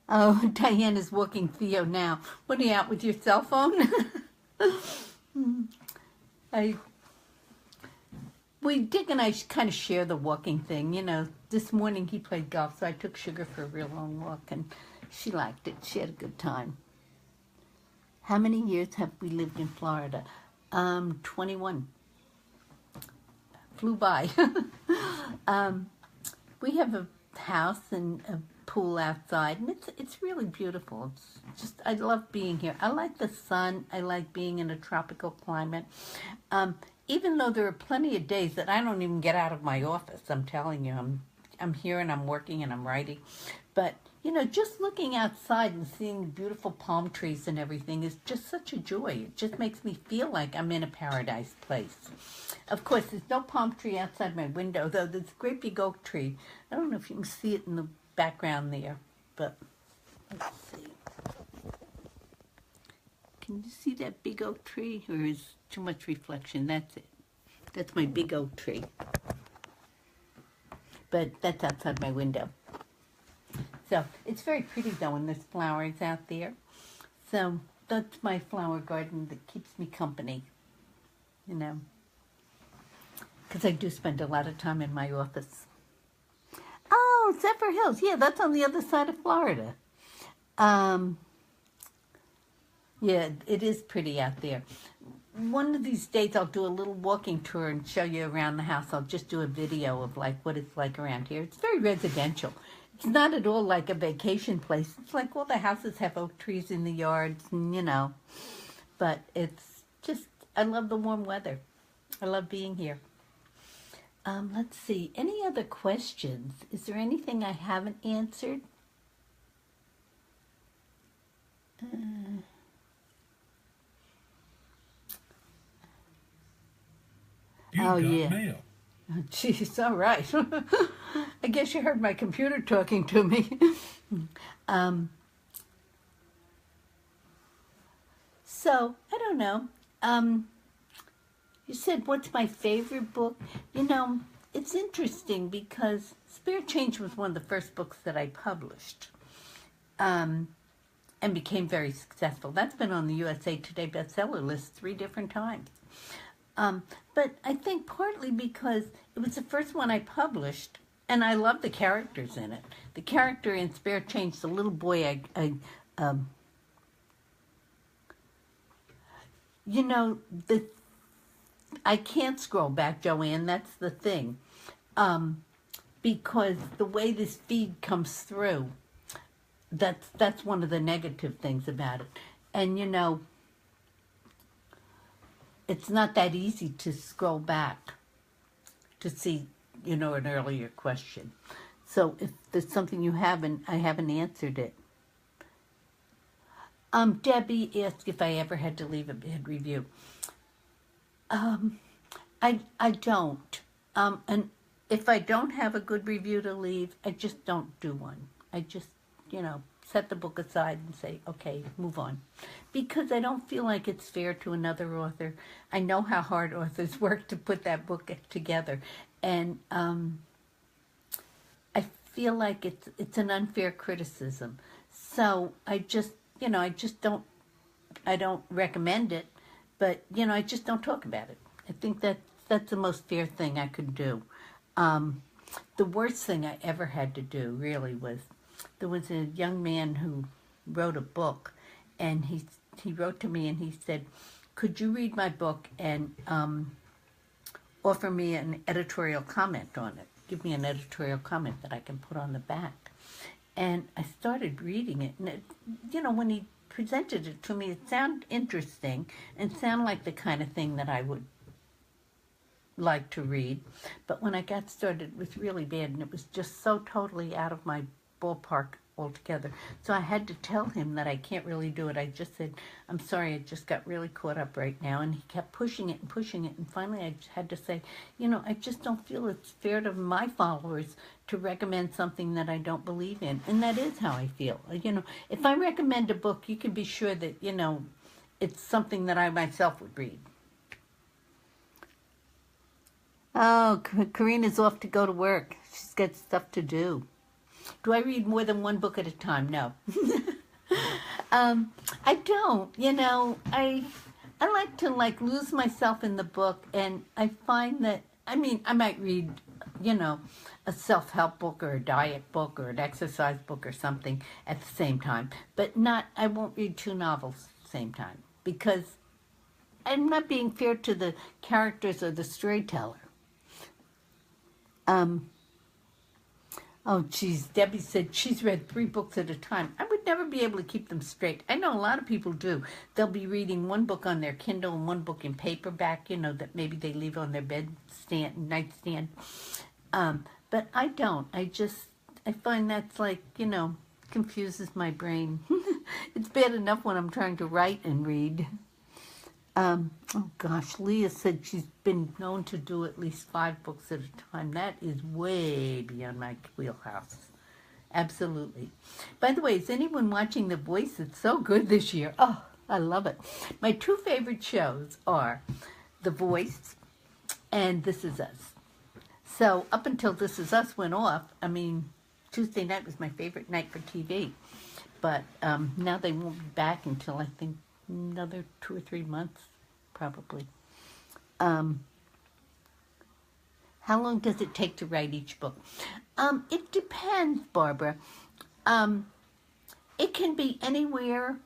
Speaker 1: Oh, Diane is walking Theo now. What, are you out with your cell phone? Dick and I kind of share the walking thing. You know, this morning he played golf, so I took Sugar for a real long walk, and she liked it. She had a good time. How many years have we lived in Florida? 21. Flew by. We have a house and a pool outside, and it's really beautiful. It's just, I love being here. I like the sun. I like being in a tropical climate. Even though there are plenty of days that I don't even get out of my office, I'm telling you, I'm here and I'm working and I'm writing. But, you know, just looking outside and seeing beautiful palm trees and everything is just such a joy. It just makes me feel like I'm in a paradise place. Of course, there's no palm tree outside my window, though there's a great big oak tree. I don't know if you can see it in the background there, but let's see. Can you see that big oak tree, or is too much reflection? That's it. That's my big oak tree. But that's outside my window. So it's very pretty though, and there's flowers out there. So that's my flower garden that keeps me company, you know, because I do spend a lot of time in my office. Oh, Zephyr Hills. Yeah, that's on the other side of Florida. Yeah, it is pretty out there. One of these days I'll do a little walking tour and show you around the house. I'll just do a video of like what it's like around here. It's very residential. It's not at all like a vacation place. It's like all the houses have oak trees in the yards and, you know. But it's just, I love the warm weather. I love being here. Let's see. Any other questions? Is there anything I haven't answered? Oh, yeah. Mail. Oh, jeez, all right. I guess you heard my computer talking to me. So, I don't know. You said, what's my favorite book? You know, it's interesting because Spirit Change was one of the first books that I published and became very successful. That's been on the USA Today bestseller list 3 different times. But I think partly because it was the first one I published, and I love the characters in it. The character in Spirit Change, the little boy, you know, I can't scroll back, Joanne, that's the thing. Because the way this feed comes through, that's one of the negative things about it. And, you know, it's not that easy to scroll back to see, you know, an earlier question. So if there's something you haven't, I haven't answered it. Debbie asked if I ever had to leave a bad review. I don't. And if I don't have a good review to leave, I just don't do one. I just, you know, set the book aside and say, okay, move on. Because I don't feel like it's fair to another author. I know how hard authors work to put that book together. And I feel like it's an unfair criticism. So I just, you know, I don't recommend it, but, you know, I just don't talk about it. I think that's the most fair thing I could do. The worst thing I ever had to do, really, was there was a young man who wrote a book, and he wrote to me and he said, could you read my book and offer me an editorial comment on it? Give me an editorial comment that I can put on the back. And I started reading it, and you know, when he presented it to me, it sounded interesting and sounded like the kind of thing that I would like to read. But when I got started, it was really bad, and it was just so totally out of my ballpark altogether. So I had to tell him that I can't really do it. I just said, I'm sorry, I just got really caught up right now. And he kept pushing it, and finally I had to say, you know, I just don't feel it's fair to my followers to recommend something that I don't believe in. And that is how I feel. You know, if I recommend a book, you can be sure that, you know, it's something that I myself would read. Oh, Karina's off to go to work. She's got stuff to do. Do I read more than one book at a time? No. I don't. You know, I like to lose myself in the book, and I find that, I mean, I might read, you know, a self-help book or a diet book or an exercise book or something at the same time, but I won't read 2 novels at the same time, because I'm not being fair to the characters or the storyteller. Oh, geez, Debbie said she's read 3 books at a time. I would never be able to keep them straight. I know a lot of people do. They'll be reading 1 book on their Kindle and 1 book in paperback, you know, that maybe they leave on their nightstand. But I don't. I find that's like, you know, confuses my brain. It's bad enough when I'm trying to write and read. Oh gosh, Leah said she's been known to do at least 5 books at a time. That is way beyond my wheelhouse. Absolutely. By the way, is anyone watching The Voice? It's so good this year. Oh, I love it. My 2 favorite shows are The Voice and This Is Us. So up until This Is Us went off, I mean, Tuesday night was my favorite night for TV. But now they won't be back until, I think, another 2 or 3 months, probably. How long does it take to write each book? It depends, Barbara. It can be anywhere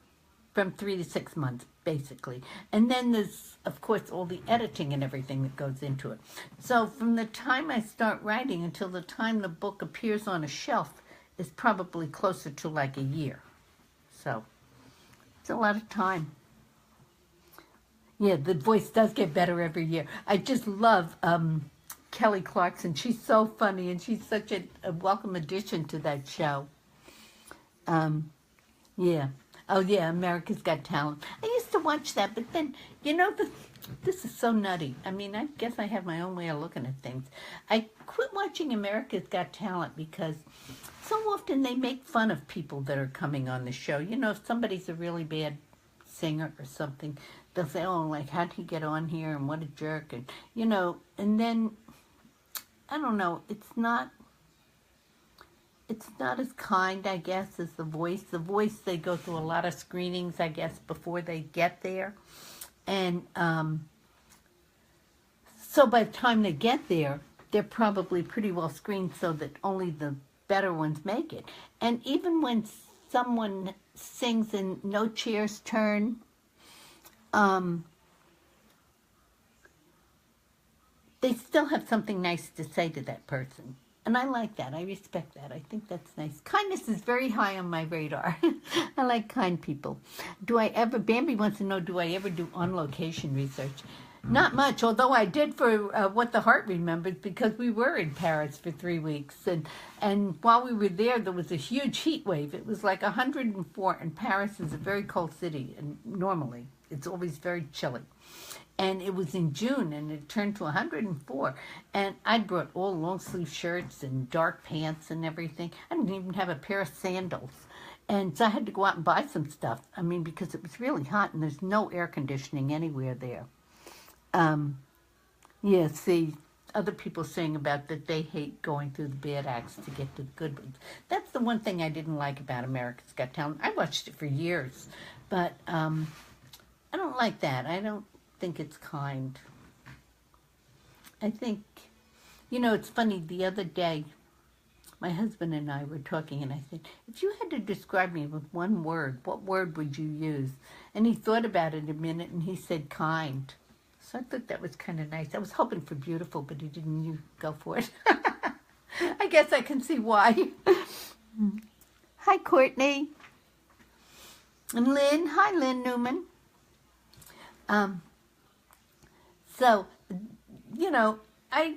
Speaker 1: from 3 to 6 months, basically. And then there's, of course, all the editing and everything that goes into it. So from the time I start writing until the time the book appears on a shelf is probably closer to like a year. So it's a lot of time. Yeah, the voice does get better every year. I just love Kelly Clarkson. She's so funny, and she's such a welcome addition to that show. Yeah. Oh, yeah, America's Got Talent. I used to watch that, but then, you know, this is so nutty. I mean, I guess I have my own way of looking at things. I quit watching America's Got Talent because so often they make fun of people that are coming on the show. You know, if somebody's a really bad singer or something, they'll say, oh, like, how'd he get on here, and what a jerk, and, you know, and then, I don't know, it's not as kind, I guess, as The Voice. The Voice, they go through a lot of screenings, I guess, before they get there. And so by the time they get there, they're probably pretty well screened so that only the better ones make it. And even when someone sings in No Chairs Turn, they still have something nice to say to that person. And I like that. I respect that. I think that's nice. Kindness is very high on my radar. I like kind people. Bambi wants to know, do I ever do on-location research? Not much, although I did for What the Heart Remembers, because we were in Paris for 3 weeks. And while we were there was a huge heat wave. It was like 104, and Paris is a very cold city, and normally it's always very chilly. And it was in June, and it turned to 104. And I brought all long-sleeve shirts and dark pants and everything. I didn't even have a pair of sandals. And so I had to go out and buy some stuff. I mean, because it was really hot, and there's no air conditioning anywhere there. Yeah, see, other people saying about that they hate going through the bad acts to get to the good ones. That's the one thing I didn't like about America's Got Talent. I watched it for years, but I don't like that. I don't think it's kind. I think, you know, it's funny, the other day, my husband and I were talking, and I said, if you had to describe me with one word, what word would you use? And he thought about it a minute, and he said kind. So I thought that was kind of nice. I was hoping for beautiful, but he didn't. You go for it. I guess I can see why. Hi, Courtney. And Lynn. Hi, Lynn Newman. So, you know, I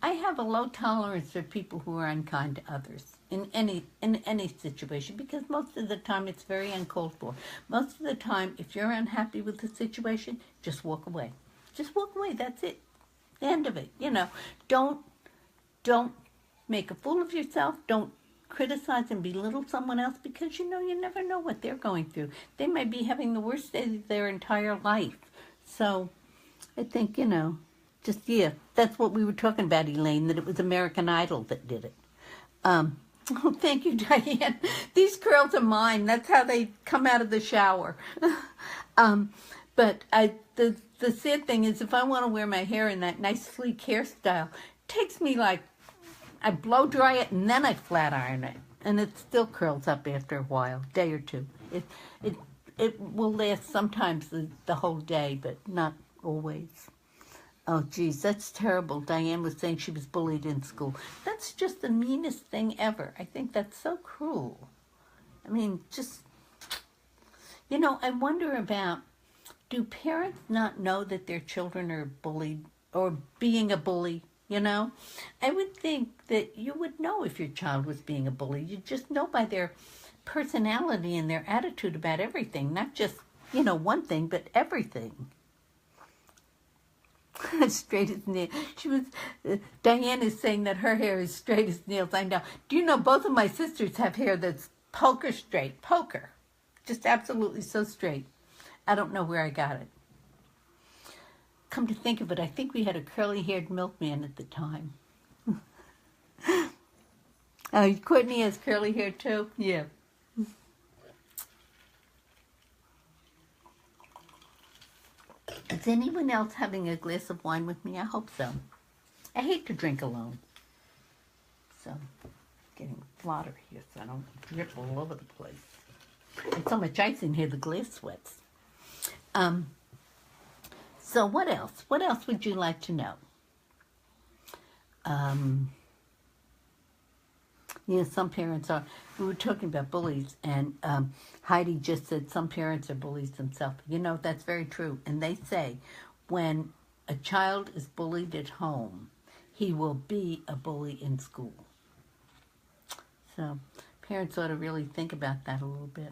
Speaker 1: have a low tolerance for people who are unkind to others in any situation, because most of the time it's very uncalled for. Most of the time, if you're unhappy with the situation, just walk away. Just walk away. That's it. The end of it. You know, don't make a fool of yourself. Don't criticize and belittle someone else, because you know you never know what they're going through. They may be having the worst day of their entire life. So I think, you know, just, yeah, that's what we were talking about, Elaine, that it was American Idol that did it. Oh, thank you, Diane. These curls are mine. That's how they come out of the shower. But the sad thing is, if I want to wear my hair in that nice sleek hairstyle, it takes me like, I blow dry it and then I flat iron it. And it still curls up after a while, day or two. It will last sometimes the whole day, but not always. Oh, geez, that's terrible. Diane was saying she was bullied in school. That's just the meanest thing ever. I think that's so cruel. I mean, just, you know, I wonder about, do parents not know that their children are bullied or being a bully, you know? I would think that you would know if your child was being a bully. You'd just know by their personality and their attitude about everything, not just, you know, one thing, but everything. Straight as nails. Diane is saying that her hair is straight as nails. I know. Do you know both of my sisters have hair that's poker straight? Poker. Just absolutely so straight. I don't know where I got it. Come to think of it, I think we had a curly-haired milkman at the time. Courtney has curly hair too? Yeah. Is anyone else having a glass of wine with me? I hope so. I hate to drink alone. So, getting flatter here so I don't drip all over the place. There's so much ice in here, the glass sweats. So what else? What else would you like to know? Some parents are. We were talking about bullies, and Heidi just said some parents are bullies themselves. That's very true. And they say when a child is bullied at home, he will be a bully in school. So parents ought to really think about that a little bit.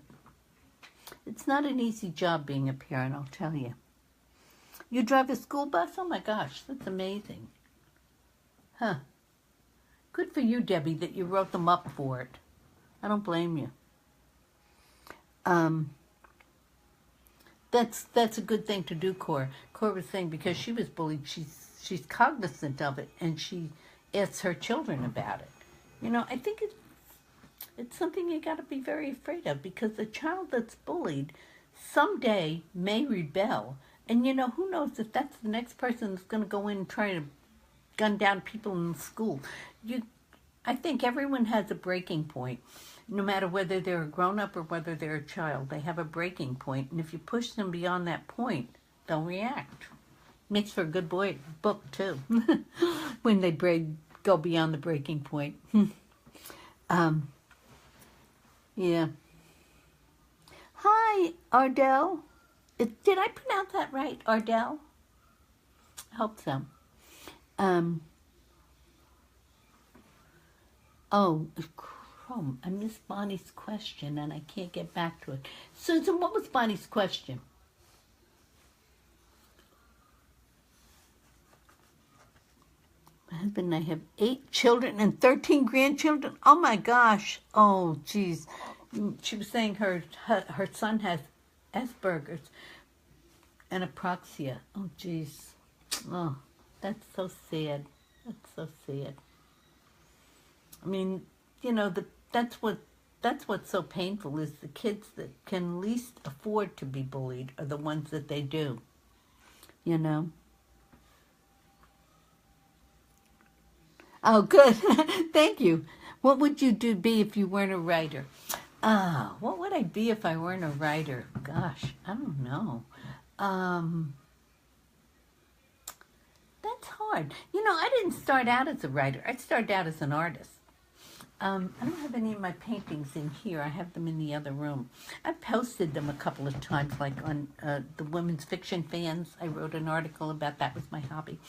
Speaker 1: It's not an easy job being a parent, I'll tell you. You drive a school bus? Oh my gosh, that's amazing. Huh. Good for you, Debbie, that you wrote them up for it. I don't blame you. That's a good thing to do, Cora. Cora was saying because she was bullied, she's cognizant of it, and she asks her children about it. I think it's something you got to be very afraid of, because a child that's bullied someday may rebel. And who knows if that's the next person that's going to go in and try to gun down people in school. I think everyone has a breaking point. No matter whether they're a grown-up or whether they're a child, they have a breaking point. And if you push them beyond that point, they'll react. Makes for a good book, too, when they go beyond the breaking point. Yeah. Hi, Ardell. Did I pronounce that right, Ardell? I hope so. I missed Bonnie's question and I can't get back to it. Susan, what was Bonnie's question? My husband and I have 8 children and 13 grandchildren. Oh my gosh. Oh, geez. She was saying her son has Asperger's and apraxia. Oh, geez. Oh, that's so sad. That's so sad. I mean, that's what's so painful, is the kids that can least afford to be bullied are the ones that they do. Oh, good. Thank you. What would you be if you weren't a writer? What would I be if I weren't a writer? Gosh, I don't know. That's hard. I didn't start out as a writer. I started out as an artist. I don't have any of my paintings in here. I have them in the other room. I posted them a couple of times, like on the Women's Fiction Fans. I wrote an article about that. Was my hobby.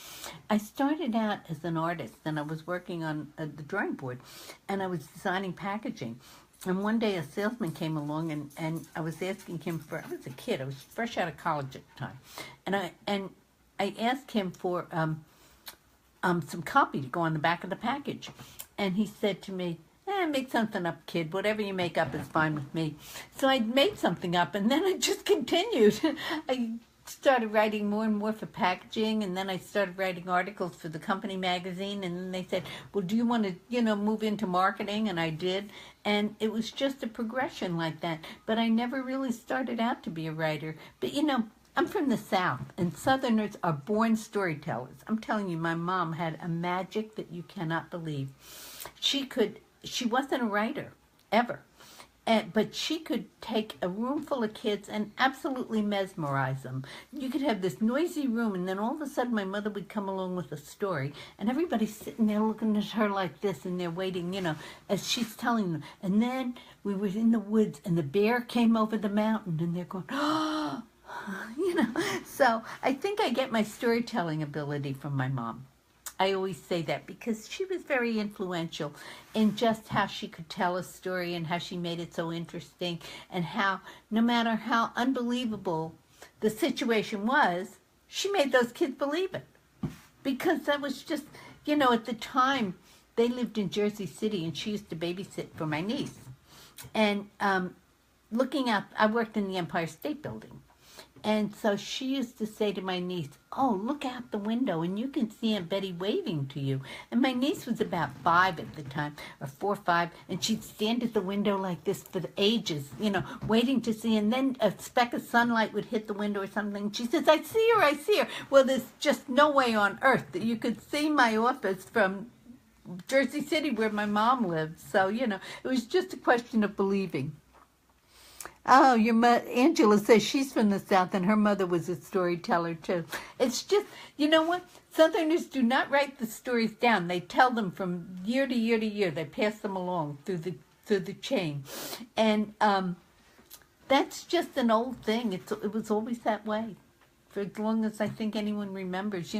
Speaker 1: I started out as an artist, and I was working on the drawing board, and I was designing packaging. And one day a salesman came along, and I was asking him for, I was a kid, I was fresh out of college at the time, and I asked him for some copy to go on the back of the package. And he said to me, make something up, kid. Whatever you make up is fine with me. So I made something up, and then I just continued. I started writing more and more for packaging, and then I started writing articles for the company magazine, and then they said, well, do you want to, move into marketing? And I did, and it was just a progression like that. But I never really started out to be a writer. But, I'm from the South, and Southerners are born storytellers. I'm telling you, my mom had a magic that you cannot believe. She wasn't a writer, ever. But she could take a room full of kids and absolutely mesmerize them. You could have this noisy room, and then all of a sudden my mother would come along with a story, and everybody's sitting there looking at her like this, and they're waiting, as she's telling them. And then we were in the woods, and the bear came over the mountain, and they're going, oh, So I think I get my storytelling ability from my mom. I always say that because she was very influential in just how she could tell a story and how she made it so interesting, and how no matter how unbelievable the situation was, she made those kids believe it. Because that was just, at the time, they lived in Jersey City, and she used to babysit for my niece. And looking out, I worked in the Empire State Building. And so she used to say to my niece, "Oh, look out the window and you can see Aunt Betty waving to you." And my niece was about 5 at the time, or 4 or 5, and she'd stand at the window like this for the ages, waiting to see. And then a speck of sunlight would hit the window or something. She says, "I see her, I see her." Well, there's just no way on earth that you could see my office from Jersey City where my mom lived. So, it was just a question of believing. Oh, Angela says she's from the South and her mother was a storyteller too. It's just, you know what? Southerners do not write the stories down. They tell them from year to year to year. They pass them along through the chain. And that's just an old thing. It was always that way for as long as I think anyone remembers.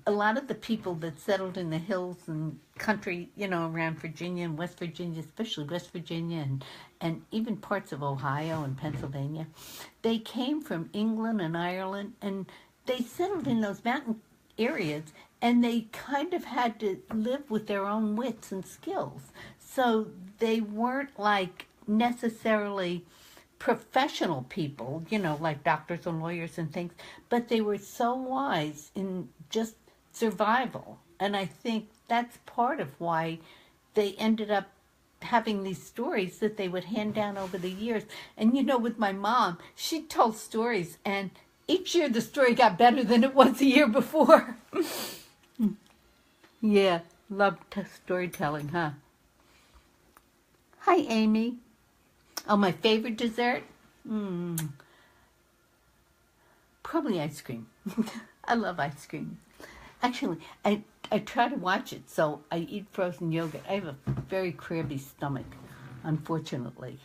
Speaker 1: A lot of the people that settled in the hills and country, around Virginia and West Virginia, especially West Virginia and even parts of Ohio and Pennsylvania, they came from England and Ireland, and they settled in those mountain areas, and they kind of had to live with their own wits and skills. So they weren't like necessarily professional people, like doctors and lawyers and things, but they were so wise in just survival. And I think that's part of why they ended up having these stories that they would hand down over the years. And with my mom, she told stories, and each year the story got better than it was the year before. Yeah, love storytelling, huh? Hi, Amy. Oh, my favorite dessert? Probably ice cream. I love ice cream. Actually, I try to watch it, so I eat frozen yogurt. I have a very crabby stomach, unfortunately.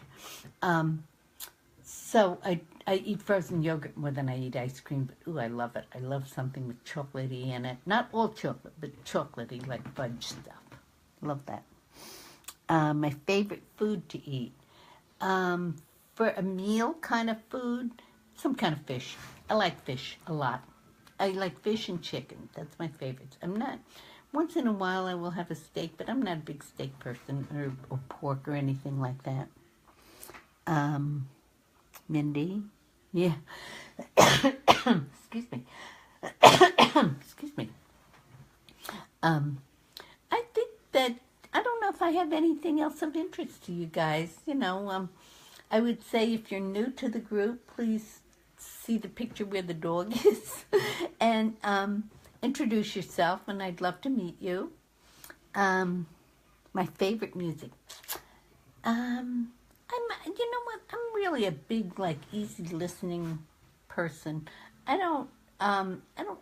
Speaker 1: So I eat frozen yogurt more than I eat ice cream, but ooh, I love it. I love something with chocolatey in it. Not all chocolate, but chocolatey, like fudge stuff. Love that. My favorite food to eat. For a meal kind of food, some kind of fish. I like fish a lot. I like fish and chicken. That's my favorites. Once in a while I will have a steak, but I'm not a big steak person, or pork or anything like that. Mindy? Yeah. Excuse me. Excuse me. I think that, I don't know if I have anything else of interest to you guys. I would say if you're new to the group, please see the picture where the dog is and introduce yourself, and I'd love to meet you. My favorite music. You know what? I'm really a big, easy listening person. I don't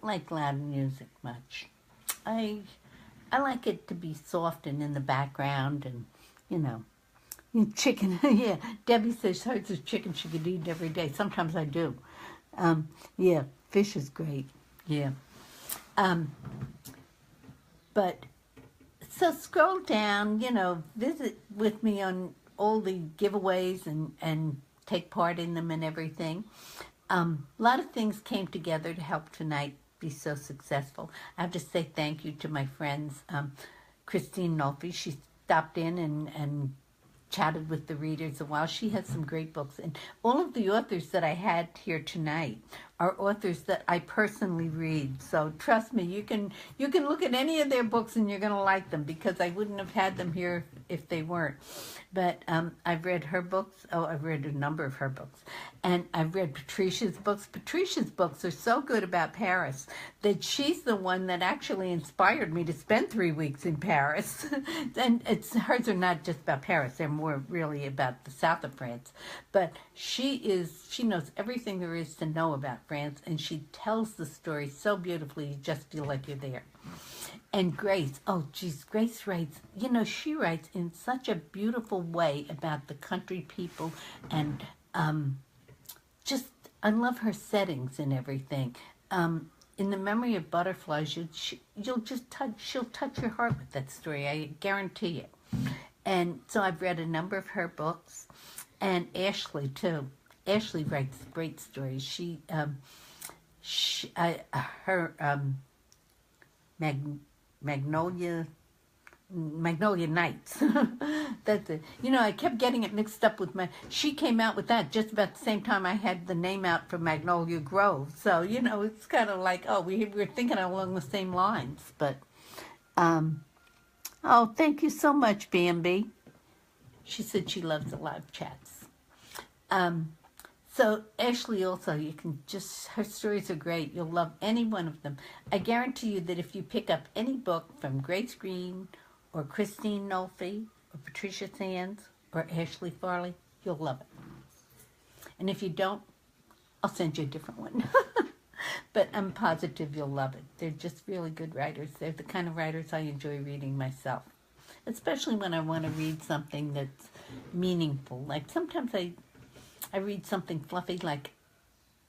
Speaker 1: like loud music much. I like it to be soft and in the background, and chicken. Yeah, Debbie says hers is chicken she could eat every day. Sometimes I do. Yeah, fish is great. Yeah. But so scroll down, visit with me on all the giveaways and take part in them and everything. A lot of things came together to help tonight be so successful. I have to say thank you to my friends, Christine Nolfi. She stopped in and chatted with the readers a while. She has some great books, and all of the authors that I had here tonight are authors that I personally read. So trust me, you can look at any of their books and you're going to like them, because I wouldn't have had them here if they weren't. But I've read her books. Oh, I've read a number of her books. And I've read Patricia's books. Patricia's books are so good about Paris that she's the one that actually inspired me to spend 3 weeks in Paris. And hers are not just about Paris. They're more really about the south of France. But she knows everything there is to know about France, and she tells the story so beautifully, you just feel like you're there. And Grace, Grace writes, she writes in such a beautiful way about the country people, and I love her settings and everything. In The Memory of Butterflies, she'll touch your heart with that story, I guarantee it. And so I've read a number of her books, and Ashley too. Ashley writes great stories. Magnolia Magnolia Nights. That's it. You know, I kept getting it mixed up with she came out with that just about the same time I had the name out for Magnolia Grove. So, you know, it's kind of like, oh, we were thinking along the same lines. But, oh, thank you so much, Bambi. She said she loves the live chats. So Ashley also, you can just, her stories are great. You'll love any one of them. I guarantee you that if you pick up any book from Grace Green or Christine Nolfi or Patricia Sands or Ashley Farley, you'll love it. And if you don't, I'll send you a different one. But I'm positive you'll love it. They're just really good writers. They're the kind of writers I enjoy reading myself, especially when I want to read something that's meaningful. Like sometimes I read something fluffy, like,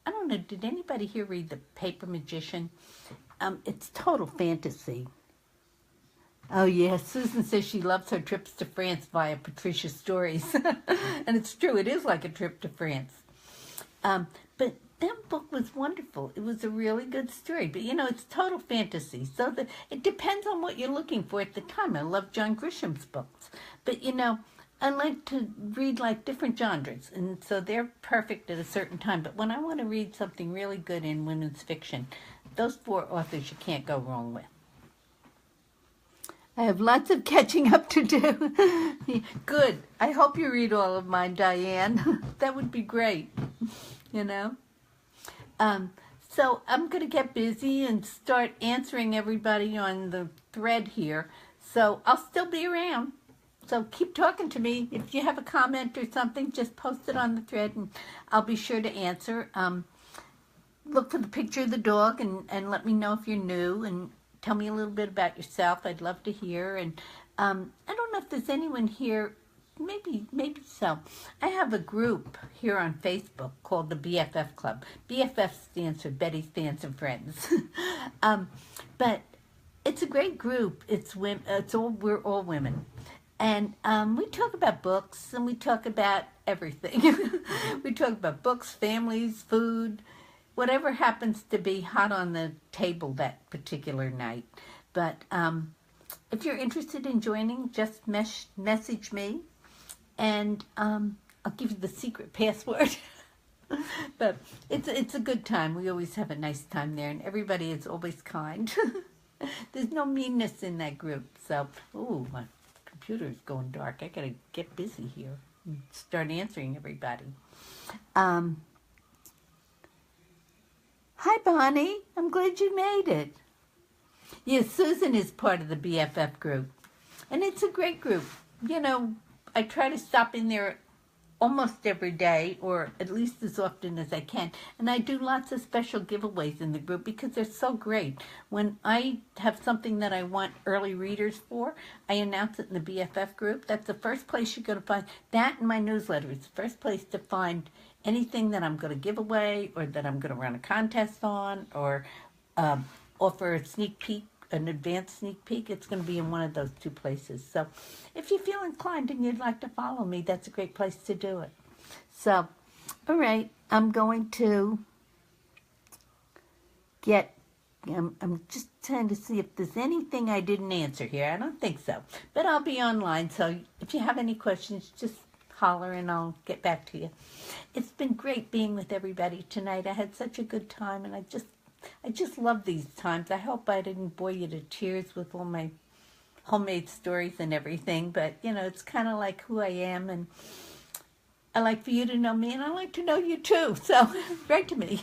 Speaker 1: I don't know, did anybody here read The Paper Magician? It's total fantasy. Oh, yeah, Susan says she loves her trips to France via Patricia's stories. And it's true, it is like a trip to France. But that book was wonderful. It was a really good story. But, you know, it's total fantasy. So it depends on what you're looking for at the time. I love John Grisham's books. But, you know, I like to read like different genres, and so they're perfect at a certain time. But when I want to read something really good in women's fiction, those 4 authors you can't go wrong with. I have lots of catching up to do. Good. I hope you read all of mine, Diane. That would be great, you know. So I'm going to get busy and start answering everybody on the thread here. So I'll still be around. So keep talking to me. If you have a comment or something, just post it on the thread and I'll be sure to answer. Look for the picture of the dog and let me know if you're new and tell me a little bit about yourself. I'd love to hear. And I don't know if there's anyone here. Maybe so. I have a group here on Facebook called the BFF Club. BFF stands for Betty Stands and Friends. But it's a great group. We're all women. And we talk about books, and we talk about everything. We talk about books, families, food, whatever happens to be hot on the table that particular night. But if you're interested in joining, just message me, and I'll give you the secret password. But it's a good time. We always have a nice time there, and everybody is always kind. There's no meanness in that group. So, ooh, my computer's going dark. I gotta get busy here and start answering everybody. Hi, Bonnie. I'm glad you made it. Yes, Susan is part of the BFF group, and it's a great group. You know, I try to stop in there almost every day, or at least as often as I can. And I do lots of special giveaways in the group because they're so great. When I have something that I want early readers for, I announce it in the BFF group. That's the first place you're going to find. That and my newsletter is the first place to find anything that I'm going to give away, or that I'm going to run a contest on, or offer a sneak peek, an advanced sneak peek. It's going to be in one of those 2 places. So if you feel inclined and you'd like to follow me, that's a great place to do it. So, all right, I'm going to I'm just trying to see if there's anything I didn't answer here. I don't think so, but I'll be online. So if you have any questions, just holler and I'll get back to you. It's been great being with everybody tonight. I had such a good time, and I just love these times. I hope I didn't bore you to tears with all my homemade stories and everything, but, you know, it's kind of like who I am, and I like for you to know me, and I like to know you too, so write to me.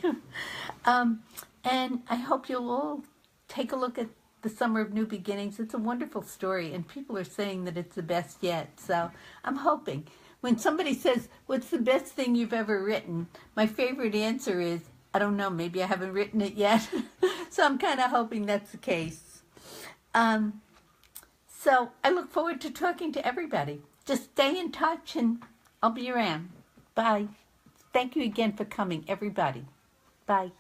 Speaker 1: And I hope you'll all take a look at The Summer of New Beginnings. It's a wonderful story, and people are saying that it's the best yet, so I'm hoping. When somebody says, what's the best thing you've ever written, my favorite answer is, I don't know, maybe I haven't written it yet. So I'm kind of hoping that's the case. So I look forward to talking to everybody. Just stay in touch and I'll be around. Bye. Thank you again for coming, everybody. Bye.